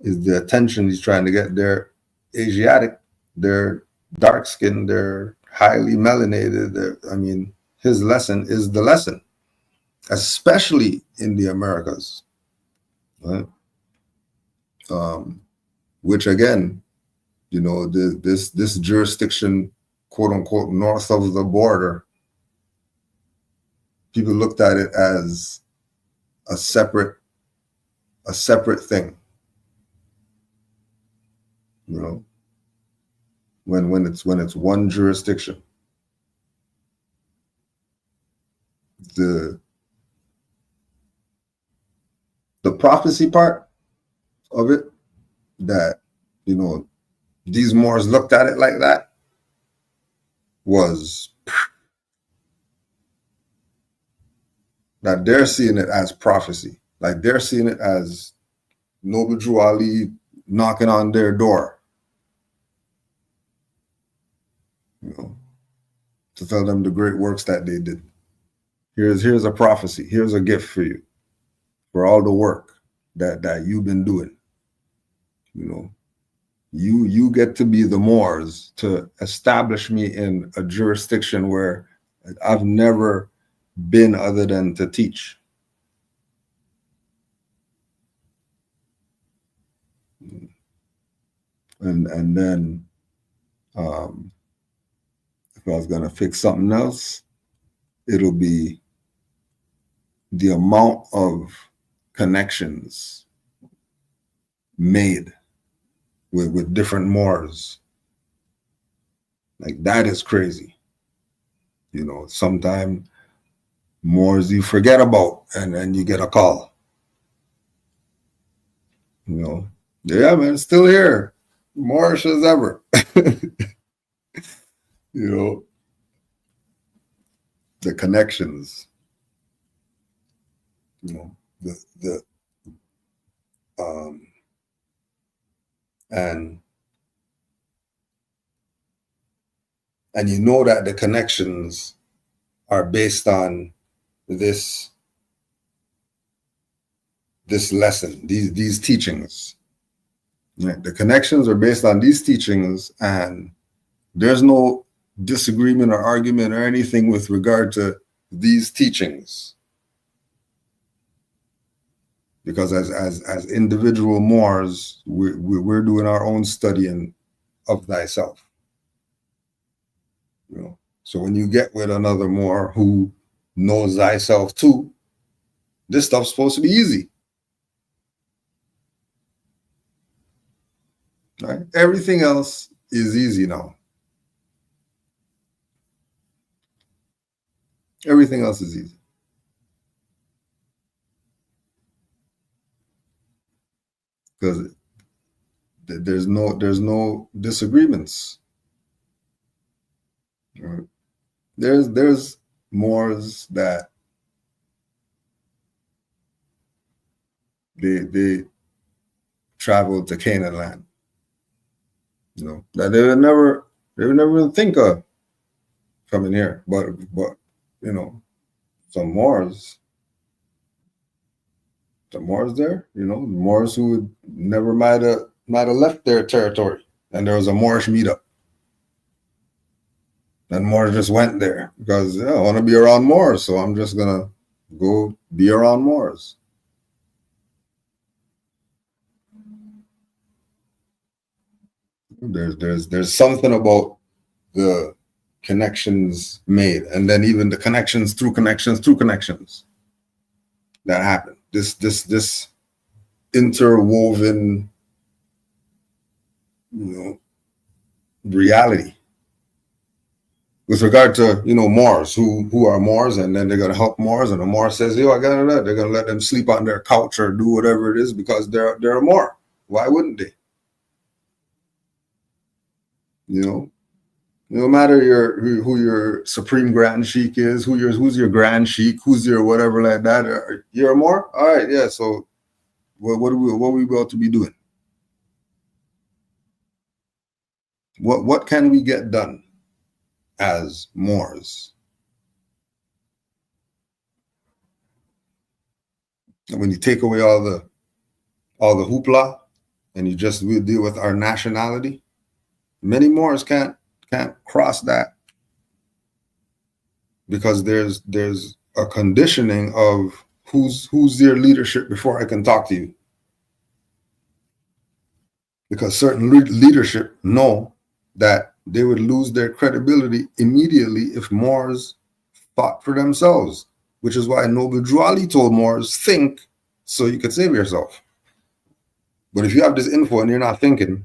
the attention he's trying to get, they're Asiatic, they're dark skinned, they're highly melanated. I mean, his lesson is the lesson, especially in the Americas, right? Which again, you know, this jurisdiction, quote unquote, north of the border, people looked at it as a separate thing, you know, when it's one jurisdiction. The prophecy part of it, that, you know, these Moors looked at it like that, was that they're seeing it as prophecy. Like they're seeing it as Noble Drew Ali knocking on their door, you know, to tell them the great works that they did. Here's a prophecy. Here's a gift for you, for all the work that you've been doing. You know, you get to be the Moors to establish me in a jurisdiction where I've never been other than to teach. And then if I was gonna fix something else, it'll be the amount of connections made with different Moors. Like, that is crazy. You know, sometimes Moors you forget about, and then you get a call. You know, yeah, man, it's still here. Moorish as ever. You know, the connections. You know, and you know that the connections are based on this lesson, these teachings. Right? The connections are based on these teachings, and there's no disagreement or argument or anything with regard to these teachings. Because as individual Moors, we're doing our own studying of thyself. You know, so when you get with another Moor who knows thyself too, this stuff's supposed to be easy. Right? Everything else is easy now. Everything else is easy. Because there's no disagreements. Right? There's Moors that they traveled to Canaanland. You know, that they would never even think of coming here. But you know, some Moors there, you know, Moors who would never might have left their territory, and there was a Moorish meetup. And Moors just went there because I want to be around Moors, so I'm just gonna go be around Moors. There's something about the connections made, and then even the connections through connections that happen. This interwoven, you know, reality with regard to, you know, Moors who are Moors, and then they're gonna help Moors, and the Moor says, yo, I got that. They're gonna let them sleep on their couch or do whatever it is because they're a Moor. Why wouldn't they? You know, no matter who your supreme grand sheik is, who's your grand sheik, who's your whatever like that. You're a Moor, all right, yeah. So, what are we about to be doing? What can we get done as Moors? And when you take away all the hoopla, and you just deal with our nationality, many Moors can't cross that, because there's a conditioning of who's their leadership before I can talk to you. Because certain leadership know that they would lose their credibility immediately if Moors fought for themselves, which is why Noble Drew Ali told Moors, think so you could save yourself. But if you have this info and you're not thinking,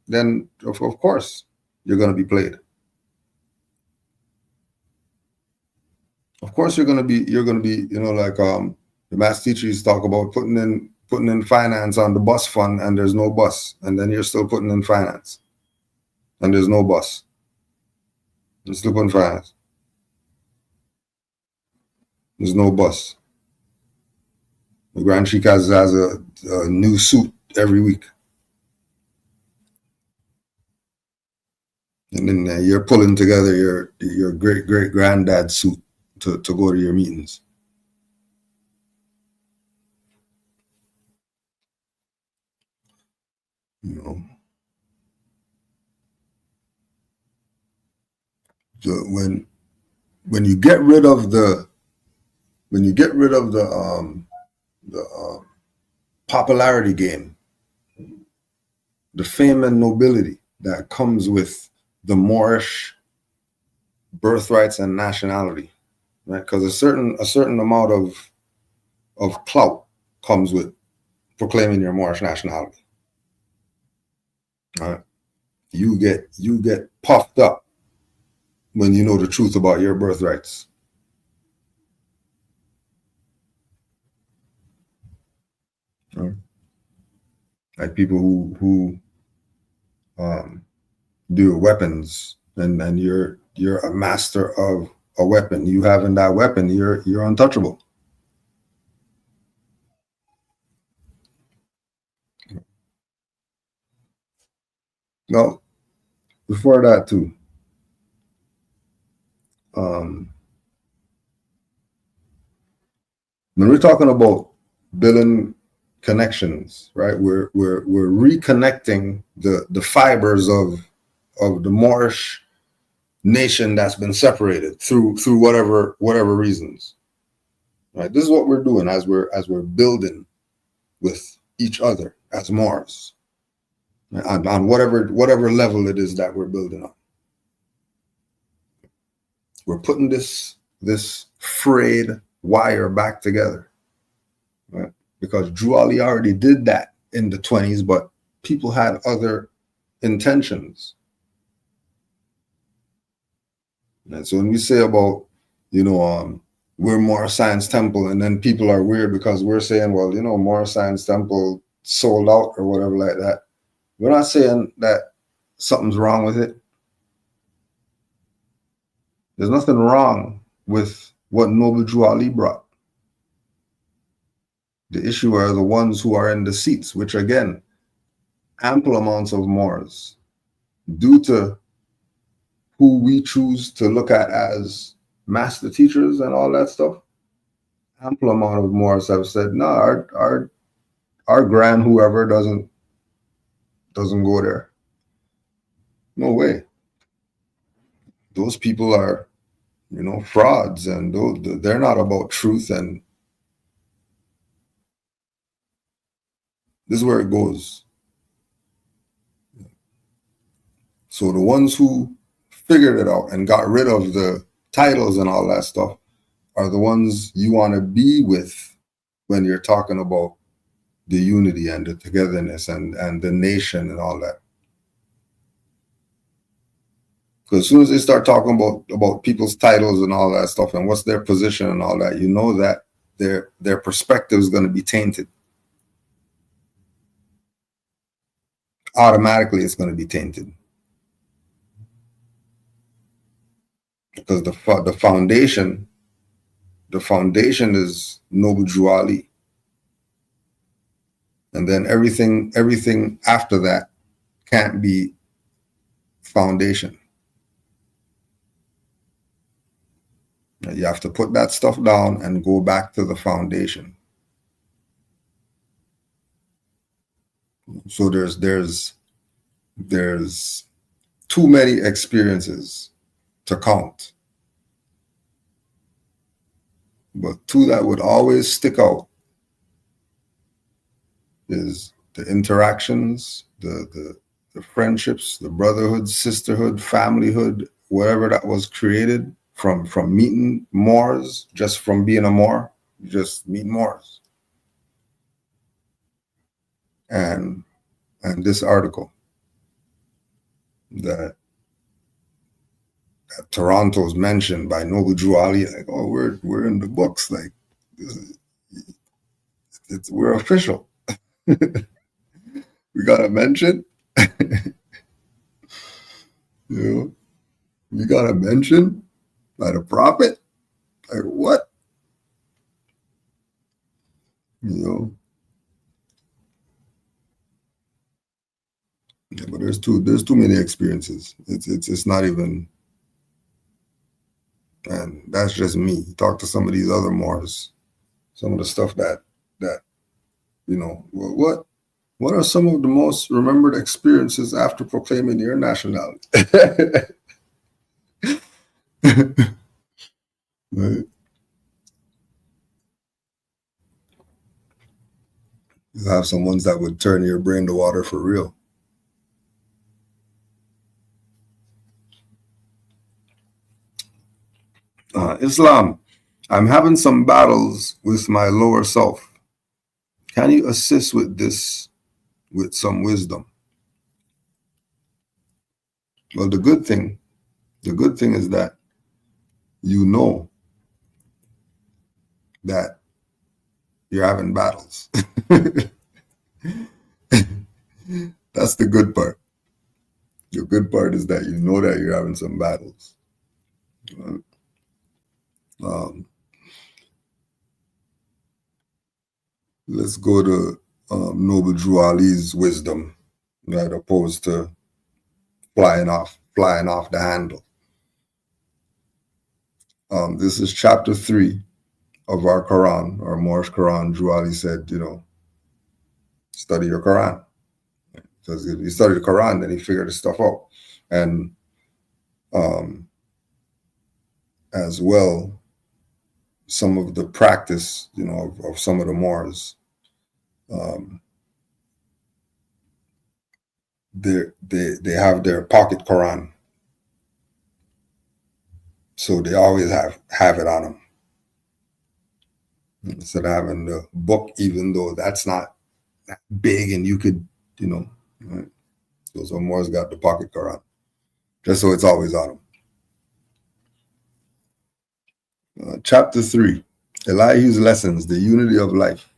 then of course you're going to be played. Of course you're going to be, you know, like the master teachers talk about putting in finance on the bus fund, and there's no bus, and then you're still putting in finance, and there's no bus. You're still putting finance. There's no bus. The Grand Sheik has a new suit every week. And then you're pulling together your great granddad's suit to go to your meetings. You know. So when you get rid of the popularity game, the fame and nobility that comes with the Moorish birthrights and nationality, right? Because a certain amount of clout comes with proclaiming your Moorish nationality. You get puffed up when you know the truth about your birthrights. Like people who do weapons, and you're a master of a weapon. You having that weapon, you're untouchable. No, before that too. When we're talking about building connections, right? We're reconnecting the fibers of the Moorish nation that's been separated through whatever reasons. Right? This is what we're doing as we're building with each other as Moors, on whatever level it is that we're building on. We're putting this frayed wire back together, right? Because Drew Ali already did that in the 20s, but people had other intentions. And so when we say about, we're Moor Science Temple, and then people are weird because we're saying, well, Moor Science Temple sold out or whatever like that. We're not saying that something's wrong with it. There's nothing wrong with what Noble Drew Ali brought. The issue are the ones who are in the seats, which again, ample amounts of Moors, due to who we choose to look at as master teachers and all that stuff. Ample amount of Moors have said, no, our grand whoever doesn't go there. No way. Those people are, frauds, and they're not about truth. And this is where it goes. So the ones who figured it out and got rid of the titles and all that stuff are the ones you want to be with when you're talking about the unity and the togetherness and the nation and all that. Because as soon as they start talking about people's titles and all that stuff and what's their position and all that, you know that their perspective is going to be tainted. Automatically, it's going to be tainted. Because the foundation is Noble Drew Ali. And then everything after that can't be foundation. You have to put that stuff down and go back to the foundation. So there's too many experiences to count. But two that would always stick out is the interactions, the friendships, the brotherhood, sisterhood, familyhood, whatever that was created from meeting Moors, just from being a Moor, just meet Moors. And this article that Toronto's mentioned by Noble Drew Ali, like, oh, we're in the books, like we're official. We got a mention. We got a mention by the prophet. Like what? Yeah, but there's too many experiences. It's not even. And that's just me. Talk to some of these other Moors, some of the stuff that what are some of the most remembered experiences after proclaiming your nationality? Right? You have some ones that would turn your brain to water for real. Islam, I'm having some battles with my lower self. Can you assist with this with some wisdom? Well, the good thing is that you know that you're having battles. That's the good part. The good part is that you know that you're having some battles. Let's go to Noble Drew Ali's wisdom, right, opposed to flying off the handle. This is chapter 3 of our Quran, our Moorish Quran. Drew Ali said, study your Quran. Because if you study the Quran, then you figure this stuff out. And as well, some of the practice, of some of the Moors, they have their pocket Quran. So they always have it on them. Instead of having the book, even though that's not that big and you could, right? So Moors got the pocket Quran. Just so it's always on them. Chapter 3, Elihu's lessons, the unity of life.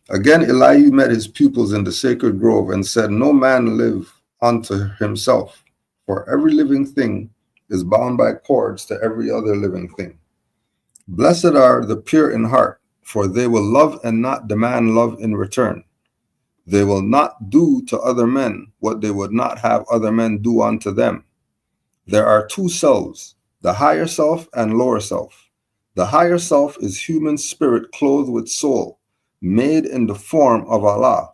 Again, Elihu met his pupils in the sacred grove and said, no man live unto himself, for every living thing is bound by cords to every other living thing. Blessed are the pure in heart, for they will love and not demand love in return. They will not do to other men what they would not have other men do unto them. There are two selves, the higher self and lower self. The higher self is human spirit clothed with soul, made in the form of Allah.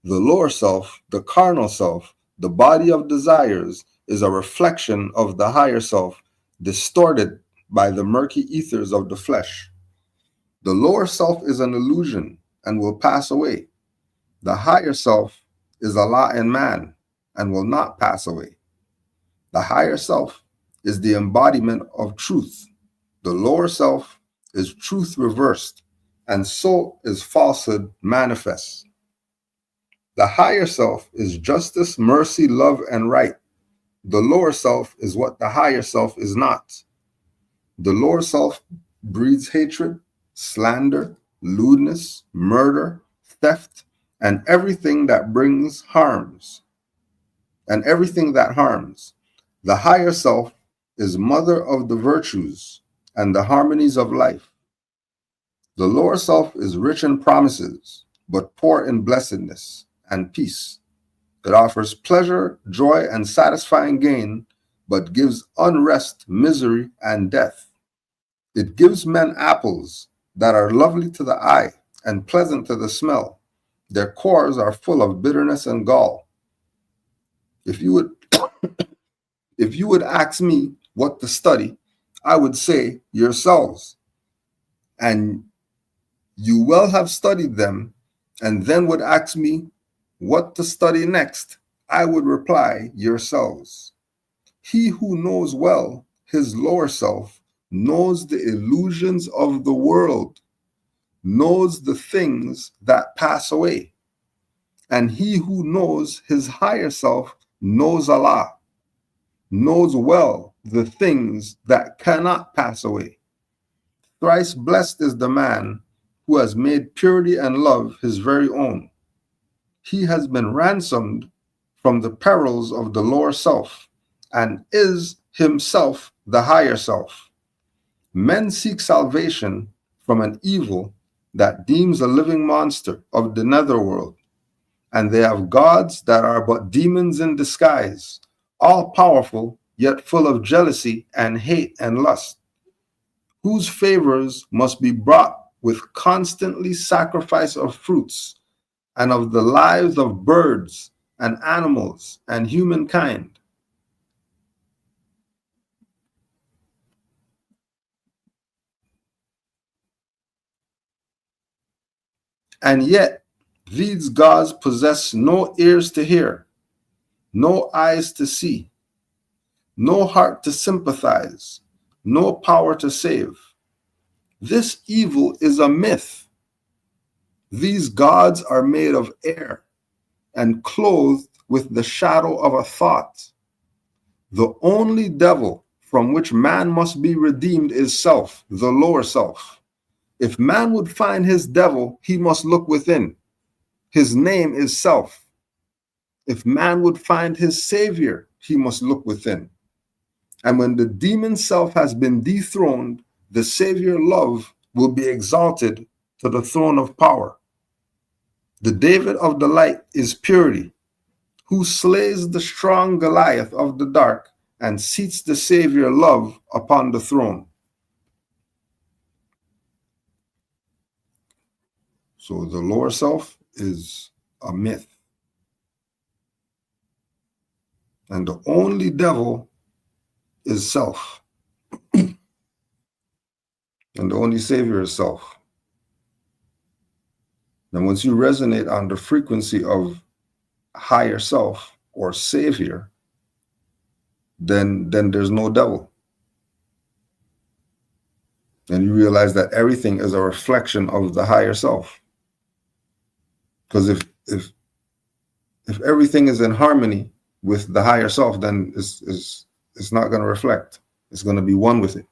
The lower self, the carnal self, the body of desires, is a reflection of the higher self, distorted by the murky ethers of the flesh. The lower self is an illusion and will pass away. The higher self is Allah and man and will not pass away. The higher self is the embodiment of truth. The lower self is truth reversed, and so is falsehood manifest. The higher self is justice, mercy, love, and right. The lower self is what the higher self is not. The lower self breeds hatred, slander, lewdness, murder, theft, and everything that brings harms. And everything that harms. The higher self is mother of the virtues and the harmonies of life. The lower self is rich in promises, but poor in blessedness and peace. It offers pleasure, joy, and satisfying gain, but gives unrest, misery, and death. It gives men apples that are lovely to the eye and pleasant to the smell. Their cores are full of bitterness and gall. If you would ask me what to study, I would say yourselves. And you will have studied them, and then would ask me what to study next, I would reply yourselves. He who knows well his lower self knows the illusions of the world, knows the things that pass away. And he who knows his higher self knows Allah, knows well the things that cannot pass away. Thrice blessed is the man who has made purity and love his very own. He has been ransomed from the perils of the lower self and is himself the higher self. Men seek salvation from an evil that deems a living monster of the netherworld, and they have gods that are but demons in disguise, all powerful, yet full of jealousy and hate and lust, whose favors must be brought with constantly sacrifice of fruits and of the lives of birds and animals and humankind. And yet these gods possess no ears to hear, no eyes to see, no heart to sympathize, no power to save. This evil is a myth. These gods are made of air and clothed with the shadow of a thought. The only devil from which man must be redeemed is self, the lower self. If man would find his devil, he must look within. His name is self. If man would find his savior, he must look within. And when the demon self has been dethroned, the savior love will be exalted to the throne of power. The David of the light is purity, who slays the strong Goliath of the dark and seats the savior love upon the throne. So the lower self is a myth. And the only devil is self. And the only savior is self. And once you resonate on the frequency of higher self or savior, then there's no devil. And you realize that everything is a reflection of the higher self. Because if everything is in harmony with the higher self, then it's not going to reflect. It's going to be one with it.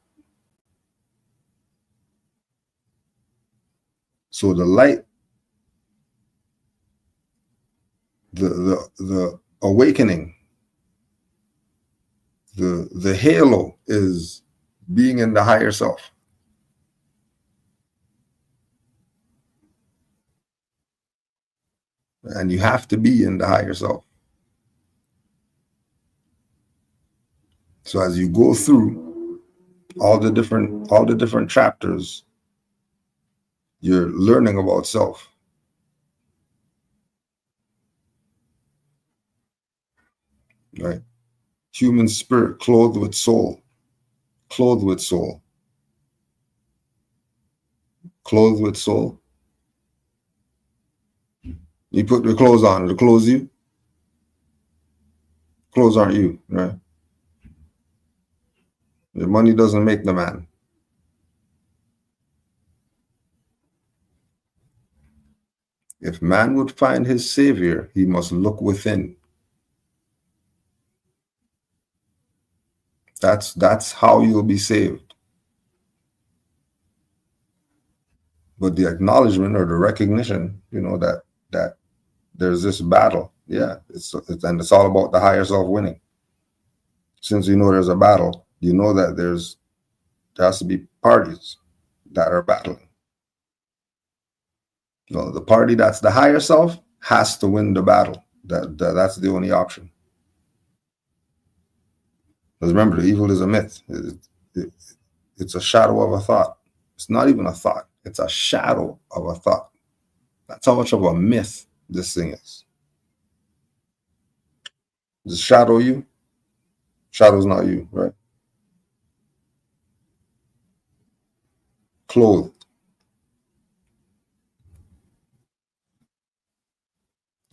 So the light, the awakening, the halo is being in the higher self. And you have to be in the higher self. So as you go through all the different chapters, you're learning about self. Right? Human spirit clothed with soul. Clothed with soul. Clothed with soul. You put the clothes on, it'll clothe you. Clothes aren't you, right? The money doesn't make the man. If man would find his savior, he must look within. That's how you'll be saved. But the acknowledgement or the recognition, that there's this battle. Yeah, it's all about the higher self winning. Since you know there's a battle, you know that there has to be parties that are battling. No, the party that's the higher self has to win the battle. That's the only option. Because remember, the evil is a myth. It's a shadow of a thought. It's not even a thought. It's a shadow of a thought. That's how much of a myth this thing is. Does shadow you? Shadow's not you, right? Clothed.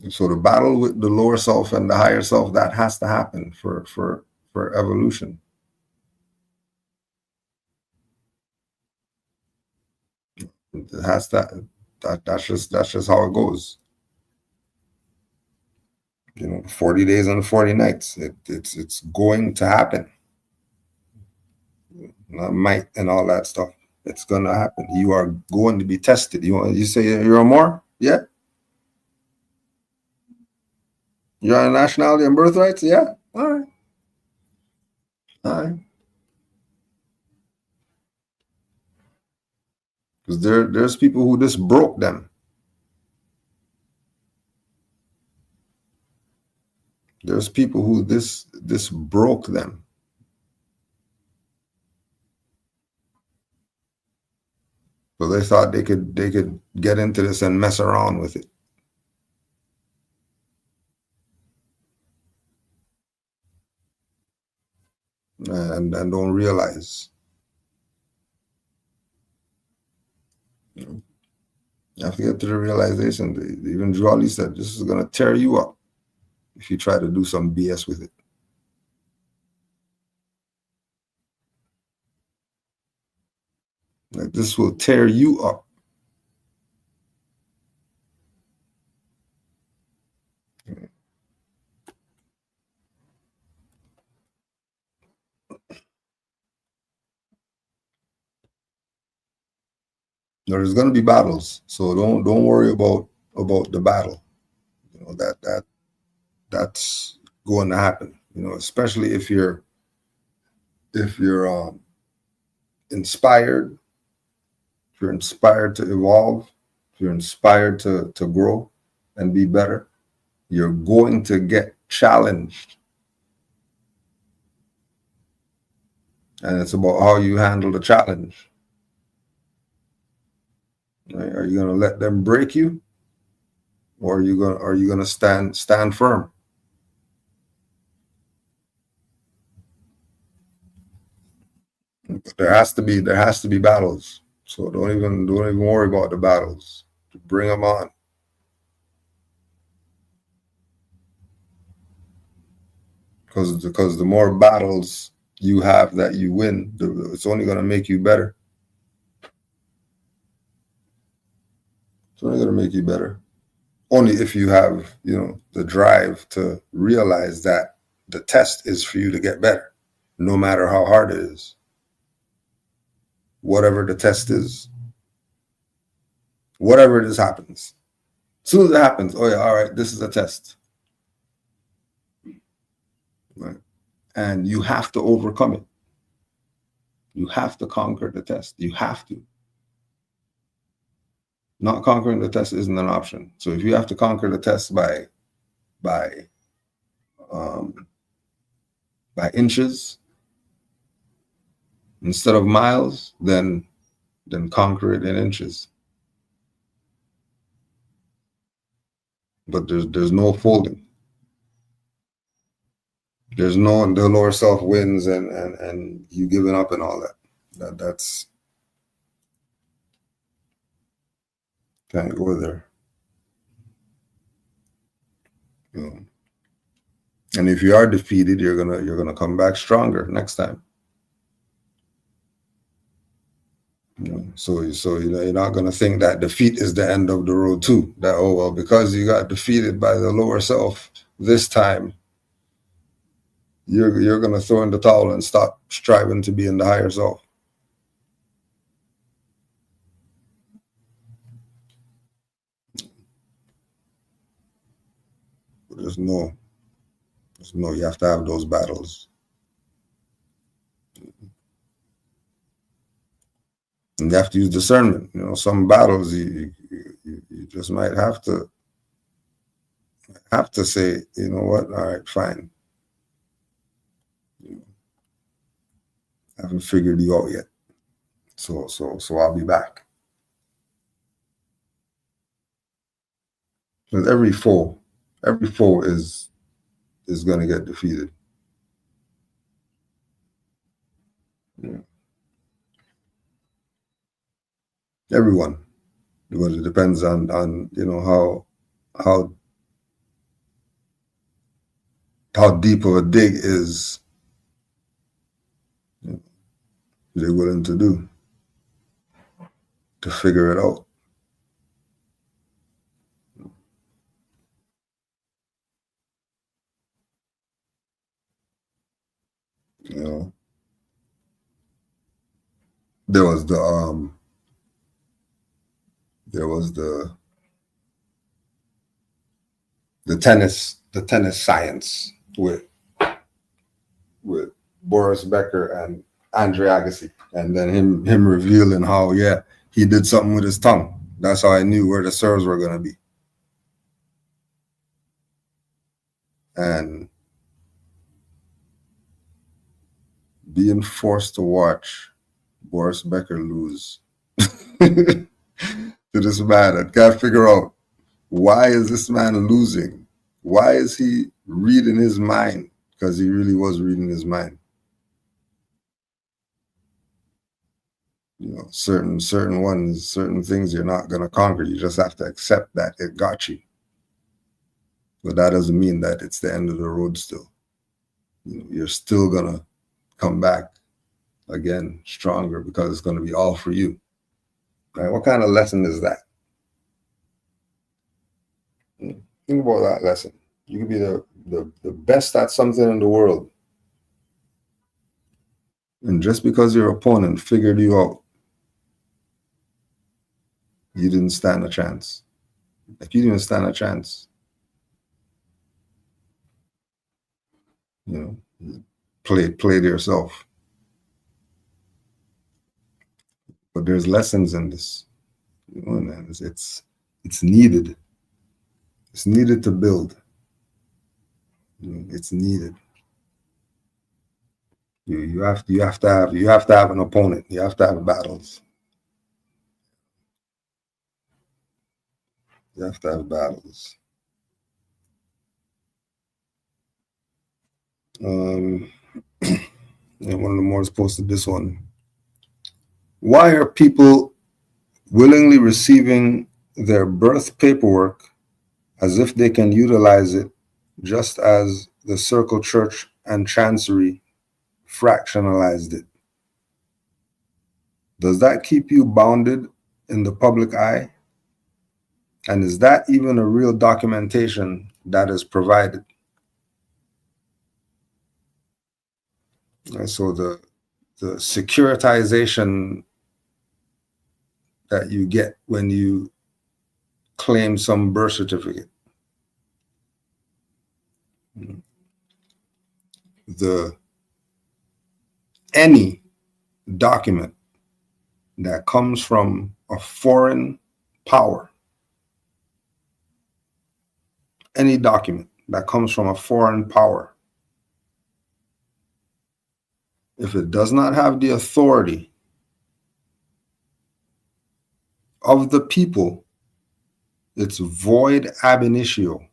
So the battle with the lower self and the higher self, that has to happen for evolution. It has to. That's just how it goes. 40 days and 40 nights. It's going to happen. Might and all that stuff. It's gonna happen. You are going to be tested. You say you're a Moor? Yeah. You're on nationality and birthrights? Yeah. All right. All right. Because there's people who this broke them. There's people who this broke them. So they thought they could get into this and mess around with it. And don't realize. You have to get to the realization. Even Jolly said, this is going to tear you up if you try to do some BS with it. Like, this will tear you up. There's going to be battles, so don't worry about the battle. You know that's going to happen. You know, especially if you're inspired, if you're inspired to evolve, if you're inspired to grow and be better, you're going to get challenged. And it's about how you handle the challenge. Right? Are you going to let them break you, or are you going to stand firm? But there has to be battles. So don't even worry about the battles. Bring them on. Because the more battles you have that you win, it's only going to make you better. It's only going to make you better. Only if you have, you know, the drive to realize that the test is for you to get better, no matter how hard it is. Whatever the test is, whatever it is happens. As soon as it happens, oh yeah, all right, this is a test. Right? And you have to overcome it. You have to conquer the test. You have to. Not conquering the test isn't an option. So if you have to conquer the test by inches instead of miles, then conquer it in inches. But there's no folding. There's no the lower self wins and you giving up and all that. That's can't go there. You know. And if you are defeated, you're gonna come back stronger next time. You know, so you know, you're not gonna think that defeat is the end of the road too. That oh well, because you got defeated by the lower self this time, you're gonna throw in the towel and stop striving to be in the higher self. There's no, you have to have those battles. And you have to use discernment. You know, some battles you just might have to say, you know what, all right, fine. You know, I haven't figured you out yet. So I'll be back. Because every foe is gonna get defeated. Yeah. Everyone. Because it depends on you know how deep of a dig is they're willing to do to figure it out. You know, there was the tennis science with Boris Becker and Andre Agassi, and then him revealing how he did something with his tongue. That's how I knew where the serves were gonna be. And being forced to watch Boris Becker lose to this man, I can't figure out why is this man losing? Why is he reading his mind? Because he really was reading his mind. You know, certain things you're not gonna conquer. You just have to accept that it got you. But that doesn't mean that it's the end of the road still. You know, you're still gonna come back again stronger because it's gonna be all for you. Right? What kind of lesson is that? Think about that lesson. You could be the best at something in the world. And just because your opponent figured you out, you didn't stand a chance. Like, you didn't stand a chance. You know, play to yourself. But there's lessons in this. You know, and it's needed. It's needed to build. You know, it's needed. You have to have an opponent. You have to have battles. You have to have battles. And one of the Moors posted this one. Why are people willingly receiving their birth paperwork as if they can utilize it, just as the Circle Church and Chancery fractionalized it? Does that keep you bounded in the public eye? And is that even a real documentation that is provided? And so the securitization that you get when you claim some birth certificate, any document that comes from a foreign power, any document that comes from a foreign power, if it does not have the authority of the people, it's void ab initio.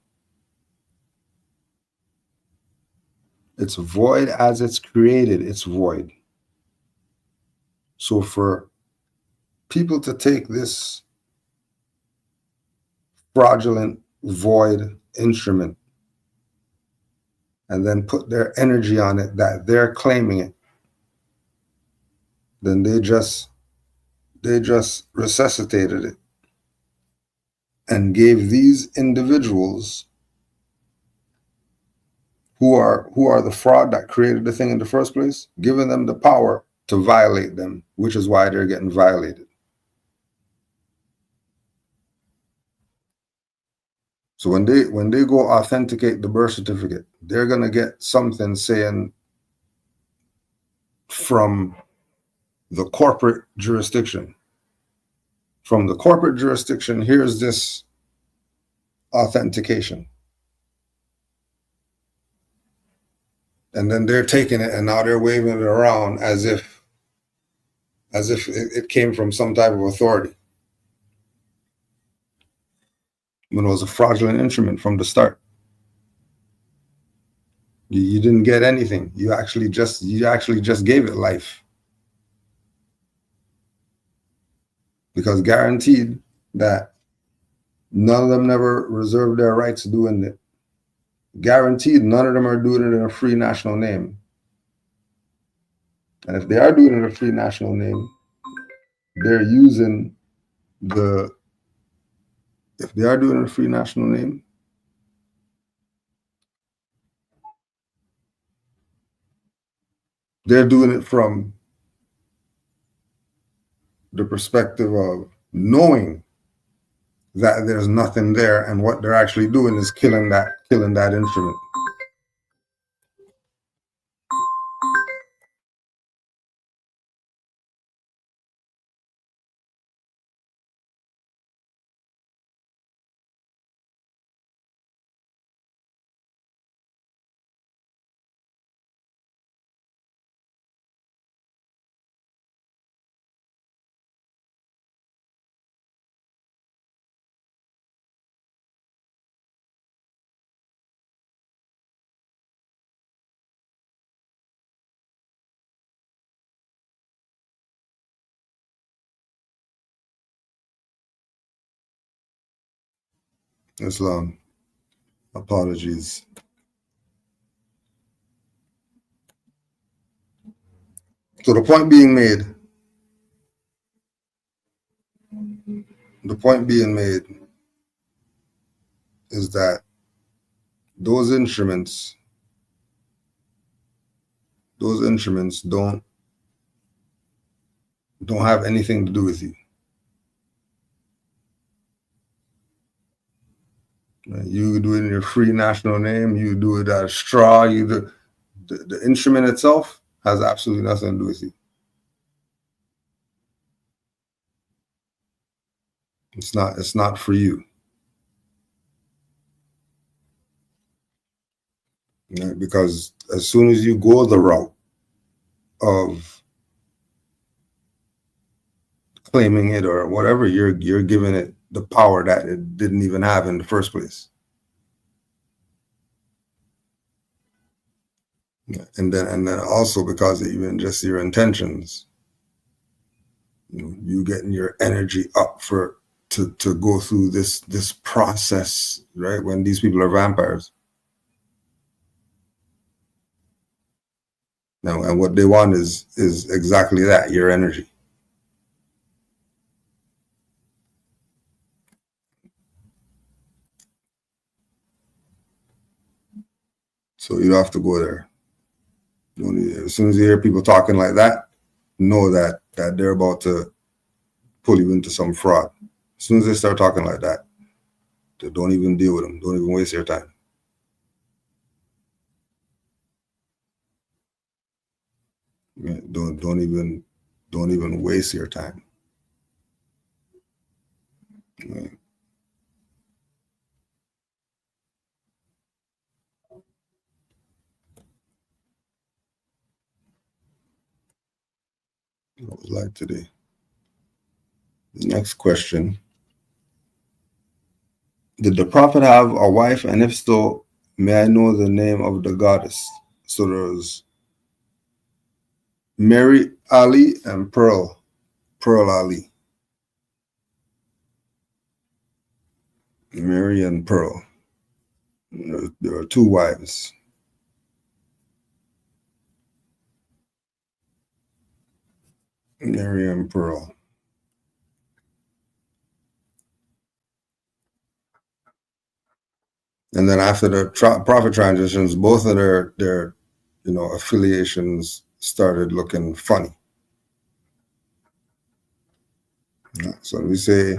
It's void as it's created, it's void. So for people to take this fraudulent, void instrument and then put their energy on it that they're claiming it, then they just resuscitated it and gave these individuals who are the fraud that created the thing in the first place, giving them the power to violate them, which is why they're getting violated. So when they go authenticate the birth certificate, they're gonna get something saying from the corporate jurisdiction. From the corporate jurisdiction, here's this authentication. And then they're taking it and now they're waving it around as if it came from some type of authority, when it was a fraudulent instrument from the start. You didn't get anything. You actually just gave it life. Because guaranteed that none of them never reserved their rights doing it. Guaranteed none of them are doing it in a free national name. And if they are doing it in a free national name, they're using if they are doing it in a free national name, they're doing it from the perspective of knowing that there's nothing there, and what they're actually doing is killing that instrument. Islam. Apologies. So the point being made is that those instruments don't have anything to do with you. You do it in your free national name. You do it at a straw. You do the instrument itself has absolutely nothing to do with you. It's not for you. Because as soon as you go the route of claiming it or whatever, you're giving it the power that it didn't even have in the first place. And then also because of even just your intentions, you getting your energy up to go through this process, right? When these people are vampires. Now, and what they want is exactly that, your energy. So you don't have to go there. As soon as you hear people talking like that, know that they're about to pull you into some fraud. As soon as they start talking like that, don't even deal with them. Don't even waste your time. Don't even waste your time. Right. What was like today? The next question. Did the prophet have a wife? And if so, may I know the name of the goddess? So there's Mary Ali and Pearl Ali. Mary and Pearl. There are two wives. Mary and Pearl. And then after the prophet transitions, both of their affiliations started looking funny. So we say,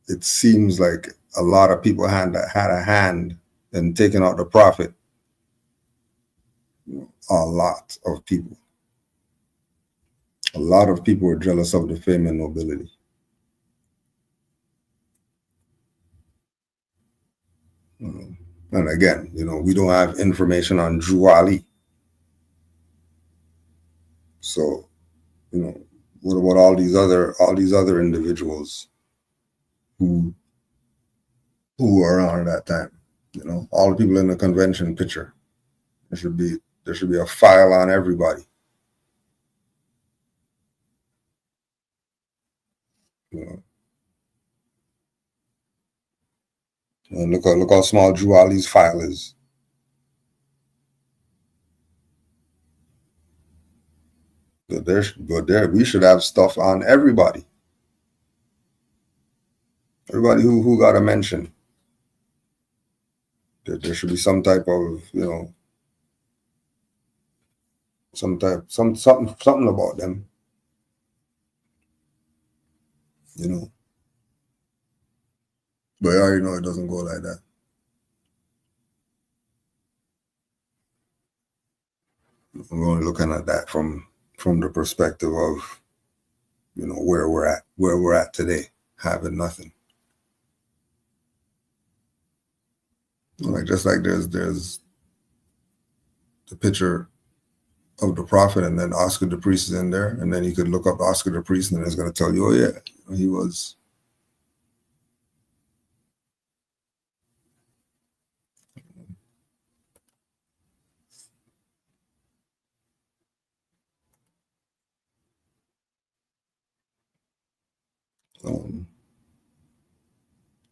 it seems like a lot of people had a hand in taking out the prophet. A lot of people. A lot of people were jealous of the fame and nobility. And again, we don't have information on Drew Ali. So, what about all these other individuals who were around at that time? All the people in the convention picture. There should be a file on everybody. And look how small Drew Ali's file is. But we should have stuff on everybody. Everybody who got a mention. There should be some type of, something about them. But I already know it doesn't go like that. We're only looking at that from the perspective of, where we're at today, having nothing. Just like there's the picture of the prophet, and then Oscar the Priest is in there, and then you could look up Oscar the Priest, and it's going to tell you, oh yeah, he was.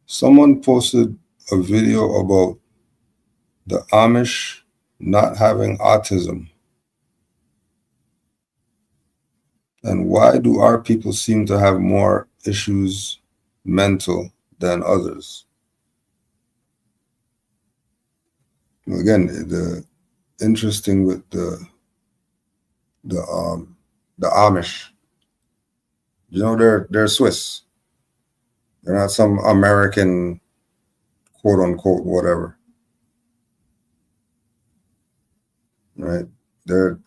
Someone posted a video about the Amish not having autism. And why do our people seem to have more issues mental than others? Again, the interesting with the Amish, they're Swiss. They're not some American quote unquote whatever, right? They're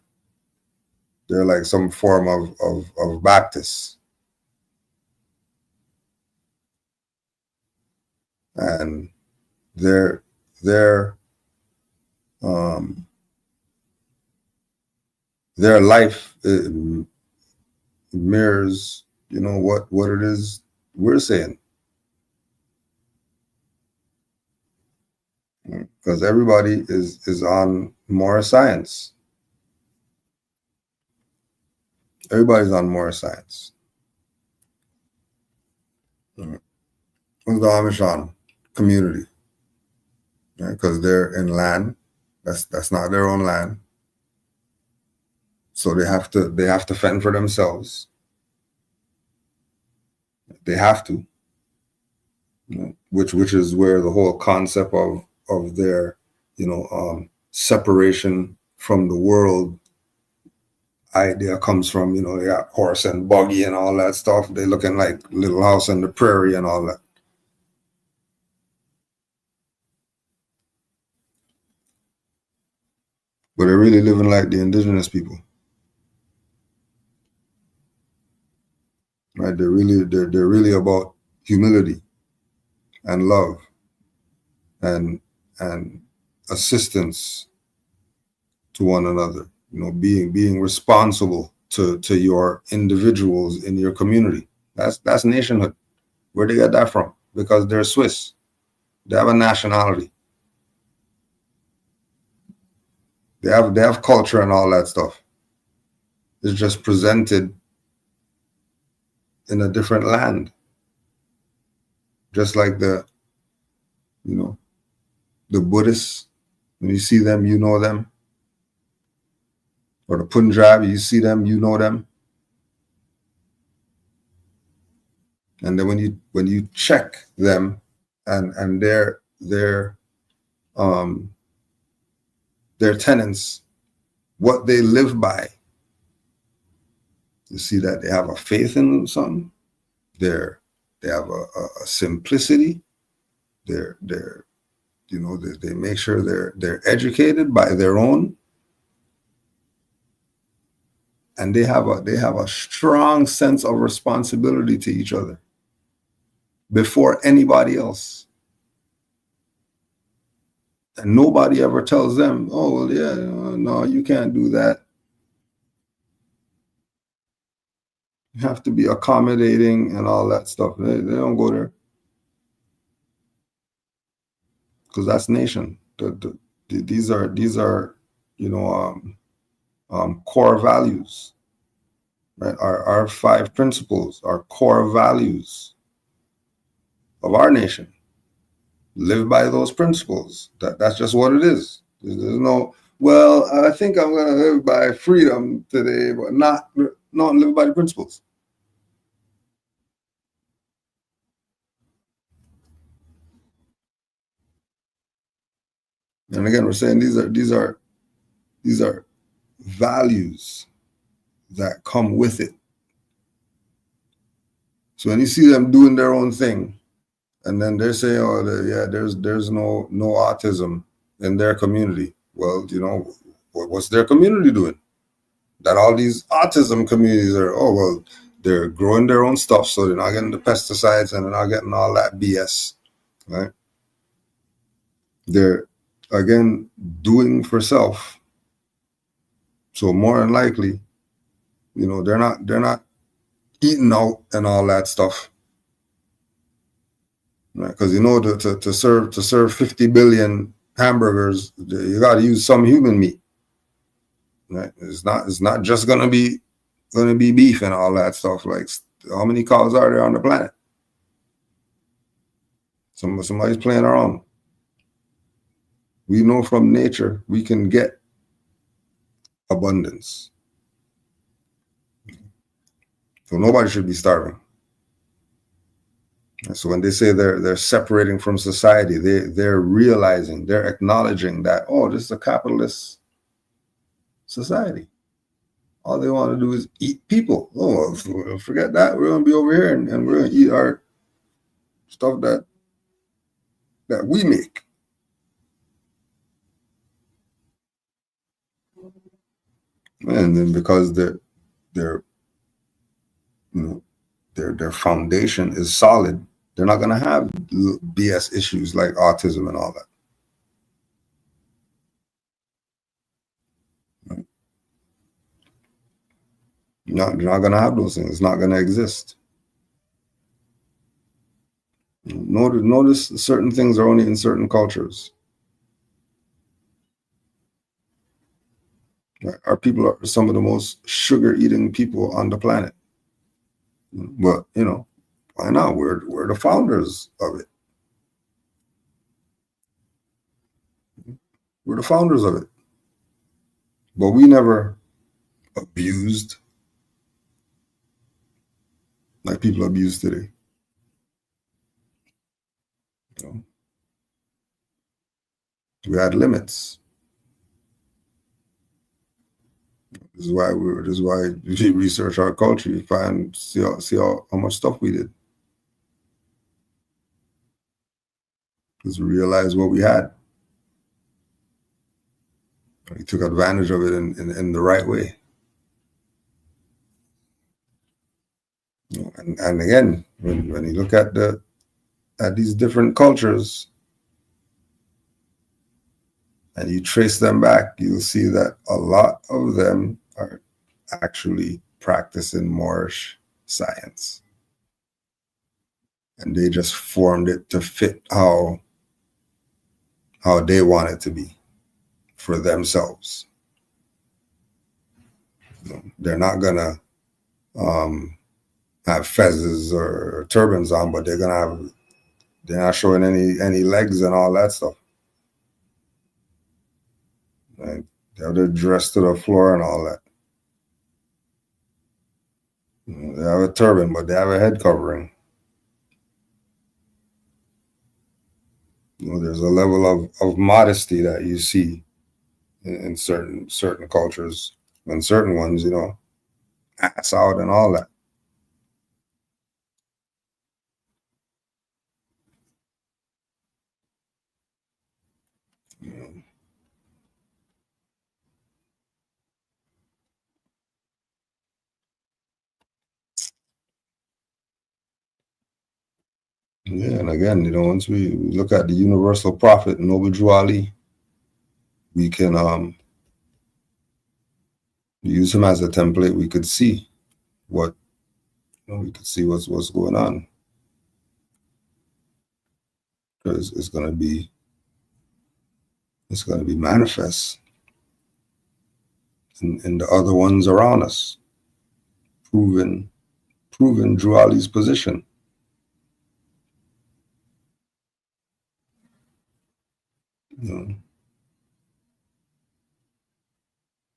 like some form of Baptist, and their life mirrors, what it is we're saying, because everybody is on Moorish science. Everybody's on Moorish science. What's the Amish on? Community, right? Because they're in land that's not their own land, so they have to fend for themselves. They have to, which is where the whole concept of their separation from the world idea comes from. They got horse and buggy and all that stuff. They looking like Little House on the Prairie and all that. But they're really living like the indigenous people, right? They're really about humility and love and assistance to one another. Being responsible to your individuals in your community. That's nationhood. Where they get that from? Because they're Swiss. They have a nationality. They have culture and all that stuff. It's just presented in a different land. Just like the Buddhists, when you see them, you know them. Or the Punjab, you see them, you know them. And then when you check them and their tenets, what they live by, you see that they have a faith in something. They have a simplicity. They make sure they're educated by their own, and they have a strong sense of responsibility to each other before anybody else. And nobody ever tells them, oh, well, yeah, no, you can't do that. You have to be accommodating and all that stuff. They don't go there. Because that's nation. These are core values. Right? Our 5 principles are core values of our nation. Live by those principles. That's just what it is. There's no, well, I think I'm going to live by freedom today, but not live by the principles. And again, we're saying these are values that come with it. So when you see them doing their own thing, and then they're saying, oh, there's no autism in their community. Well, what's their community doing? That all these autism communities are, oh, well, they're growing their own stuff, so they're not getting the pesticides and they're not getting all that BS, right? They're, again, doing for self. So more than likely, they're not eating out and all that stuff. Right? Because to serve 50 billion hamburgers, you got to use some human meat. Right? It's not just gonna be beef and all that stuff. Like, how many cows are there on the planet? Somebody's playing around. We know from nature we can get abundance, so nobody should be starving. So when they say they're separating from society, they're realizing, they're acknowledging that, oh, this is a capitalist society. All they want to do is eat people. Oh, well, forget that. We're going to be over here and we're going to eat stuff that we make. And then because their foundation is solid, they're not gonna have BS issues like autism and all that. Right? You're not gonna have those things. It's not gonna exist. Notice certain things are only in certain cultures. Right? Our people are some of the most sugar-eating people on the planet. But why not? We're the founders of it. We're the founders of it. But we never abused like people abuse today. We had limits. This is why we research our culture. You see how much stuff we did. Because we realized what we had. We took advantage of it in the right way. And again, when you look at these different cultures and you trace them back, you'll see that a lot of them are actually practicing Moorish science. And they just formed it to fit how they want it to be for themselves. They're not gonna have fezzes or turbans on, but they're not showing any legs and all that stuff. Right? They're dressed to the floor and all that. They have a turban, but they have a head covering. There's a level of modesty that you see in certain cultures, and certain ones, ass out and all that. Yeah, and again, once we look at the universal prophet, Noble Drew Ali, we can use him as a template. We could see what's going on. Because it's gonna be manifest in the other ones around us, proving Drew Ali's position.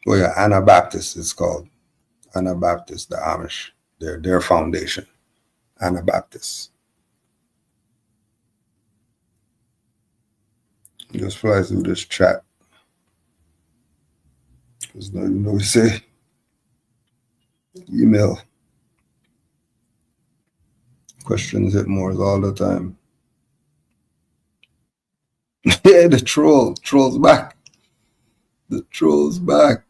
Oh yeah, Anabaptist it's called. Anabaptist, the Amish, their foundation, Anabaptist. Just fly through this chat. Because we say email. Questions hit Moors all the time. Yeah, the troll's back. The troll's back.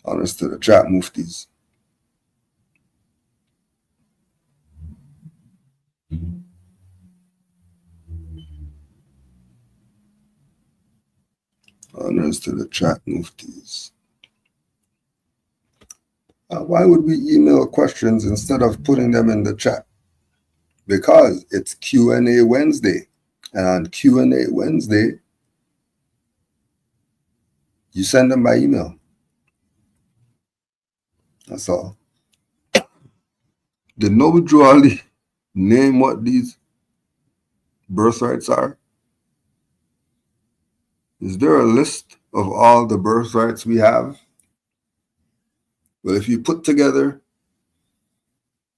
Honest to the chat muftis. Honors to the chat muftis. Why would we email questions instead of putting them in the chat? Because it's Q&A Wednesday. And on Q&A Wednesday, you send them by email. That's all. Did Noble Drew Ali name what these birthrights are? Is there a list of all the birthrights we have? Well, if you put together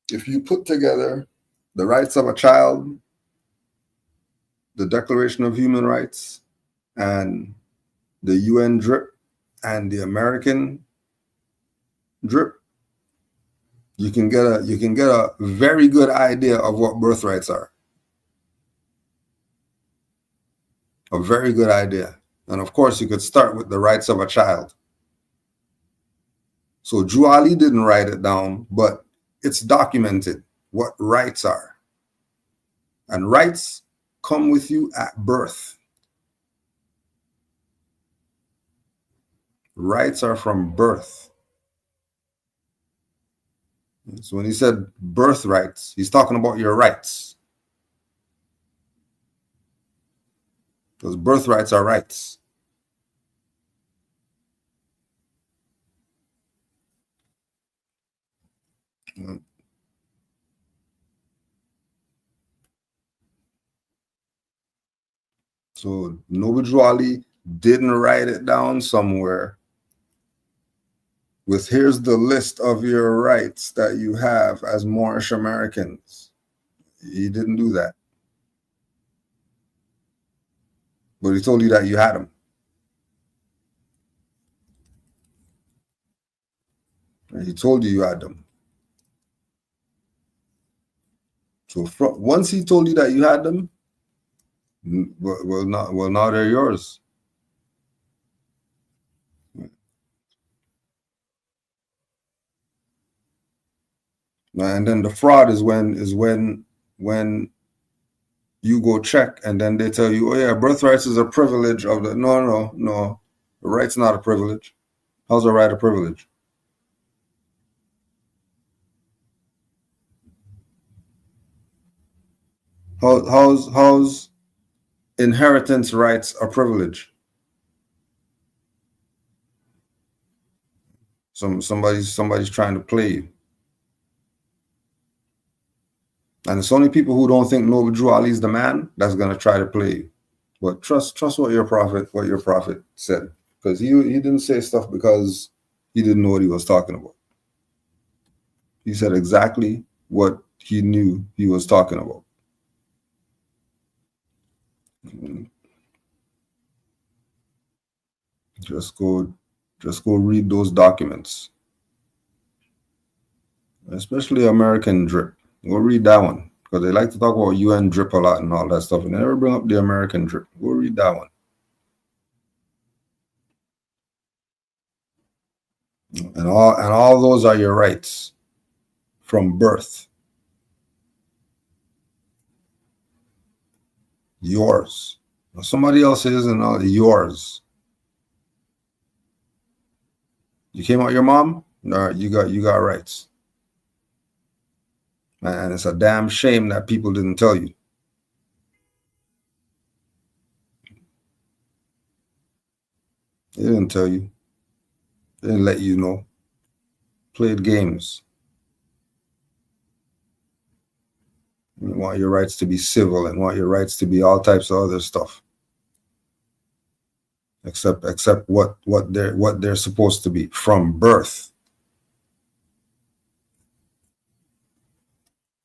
the rights of a child, the Declaration of Human Rights, and the UN drip, and the American drip, you can get a very good idea of what birthrights are. A very good idea. And of course, you could start with the rights of a child. So Drew Ali didn't write it down, but it's documented what rights are. And rights come with you at birth. Rights are from birth. So when he said birthrights, he's talking about your rights. Because birthrights are rights. So Noble Drew Ali didn't write it down somewhere with here's the list of your rights that you have as Moorish Americans. He didn't do that. But he told you that you had them. He told you had them. So once he told you that you had them, now they're yours. And then the fraud is when you go check and then they tell you, oh yeah, birthrights is a privilege of the no. The right's not a privilege. How's a right a privilege? How's inheritance rights a privilege? Somebody's trying to play you. And it's only people who don't think Noble Drew Ali is the man that's gonna try to play you. But trust what your prophet said. Because he didn't say stuff because he didn't know what he was talking about. He said exactly what he knew he was talking about. Just go read those documents. Especially American drip. Go read that one. Because they like to talk about UN drip a lot and all that stuff. And they never bring up the American drip. Go read that one. And all those are your rights from birth. Yours. Now, somebody else isn't yours. You came out your mom? No, you got rights. And it's a damn shame that people didn't tell you. They didn't tell you. They didn't let you know. Played games. You want your rights to be civil and want your rights to be all types of other stuff. Except what they're supposed to be from birth.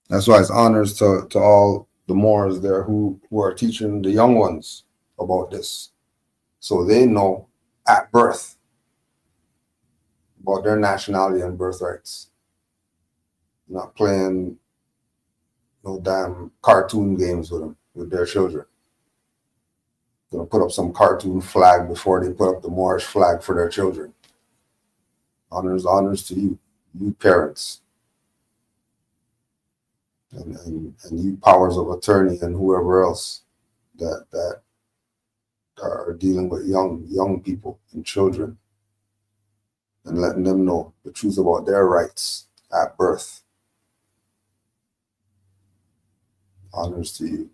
That's why it's honors to all the Moors there who are teaching the young ones about this. So they know at birth about their nationality and birthrights. Not playing no damn cartoon games with them, with their children. Gonna put up some cartoon flag before they put up the Moorish flag for their children. Honors to you parents. And you powers of attorney and whoever else that are dealing with young people and children and letting them know the truth about their rights at birth. Honors to you.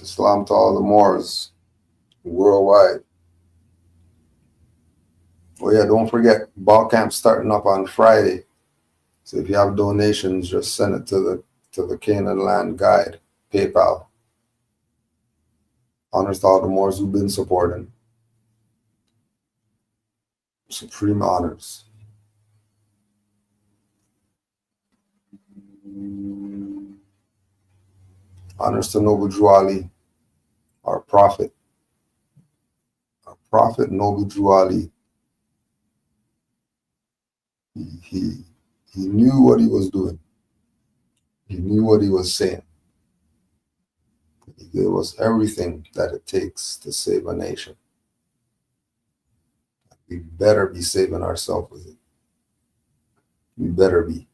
Islam to all the Moors worldwide. Oh yeah, don't forget, ball camp starting up on Friday. So if you have donations, just send it to the Canaanland Guide, PayPal. Honors to all the Moors who've been supporting. Supreme honors. Honors to Noble Drew Ali, our prophet Prophet Noble Drew Ali, he knew what he was doing. He knew what he was saying. He gave us everything that it takes to save a nation. We better be saving ourselves with it. We better be.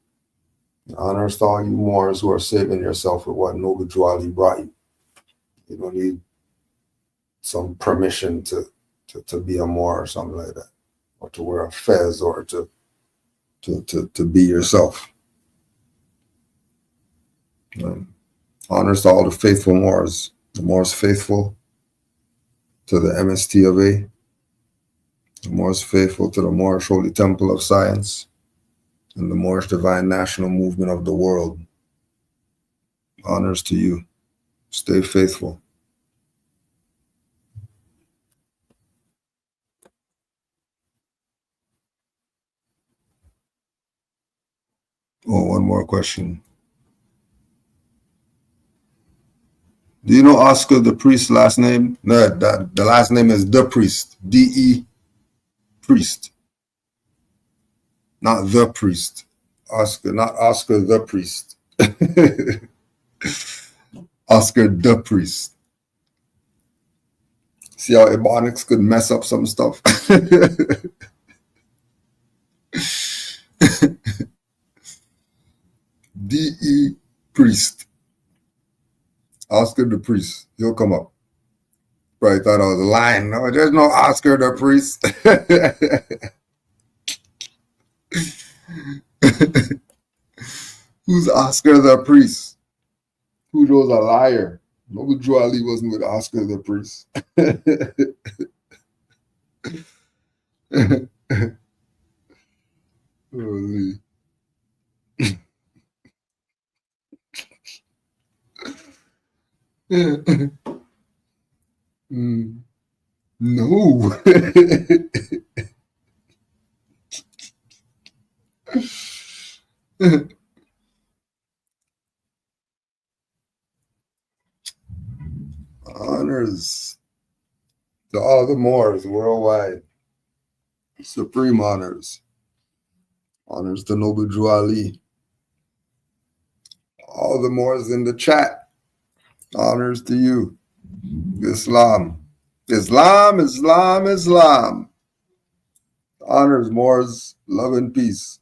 And honors to all you Moors who are saving yourself with what Noble Drew Ali brought you. You don't need some permission to be a Moor or something like that, or to wear a fez, or to be yourself. Honors to all the faithful Moors, the Moors faithful to the MST of A, the Moors faithful to the Moorish Holy Temple of Science, and the Moorish Divine National Movement of the world. Honors to you. Stay faithful. Oh, one more question. Do you know Oscar the Priest's last name? No, the last name is the Priest. D-E Priest. Not the Priest. Oscar, not Oscar the Priest. Oscar the Priest. See how Ebonics could mess up some stuff? D.E. Priest. Oscar the Priest. He'll come up. Probably thought I was lying. No, there's no Oscar the Priest. Who's Oscar the Priest? Who knows a liar? Noble Drew Ali wasn't with Oscar the Priest. Holy. No. Honors to all the Moors worldwide. Supreme honors. Honors to Noble Drew Ali. All the Moors in the chat. Honors to you. Islam. Islam, Islam, Islam. Honors, Moors. Love and peace.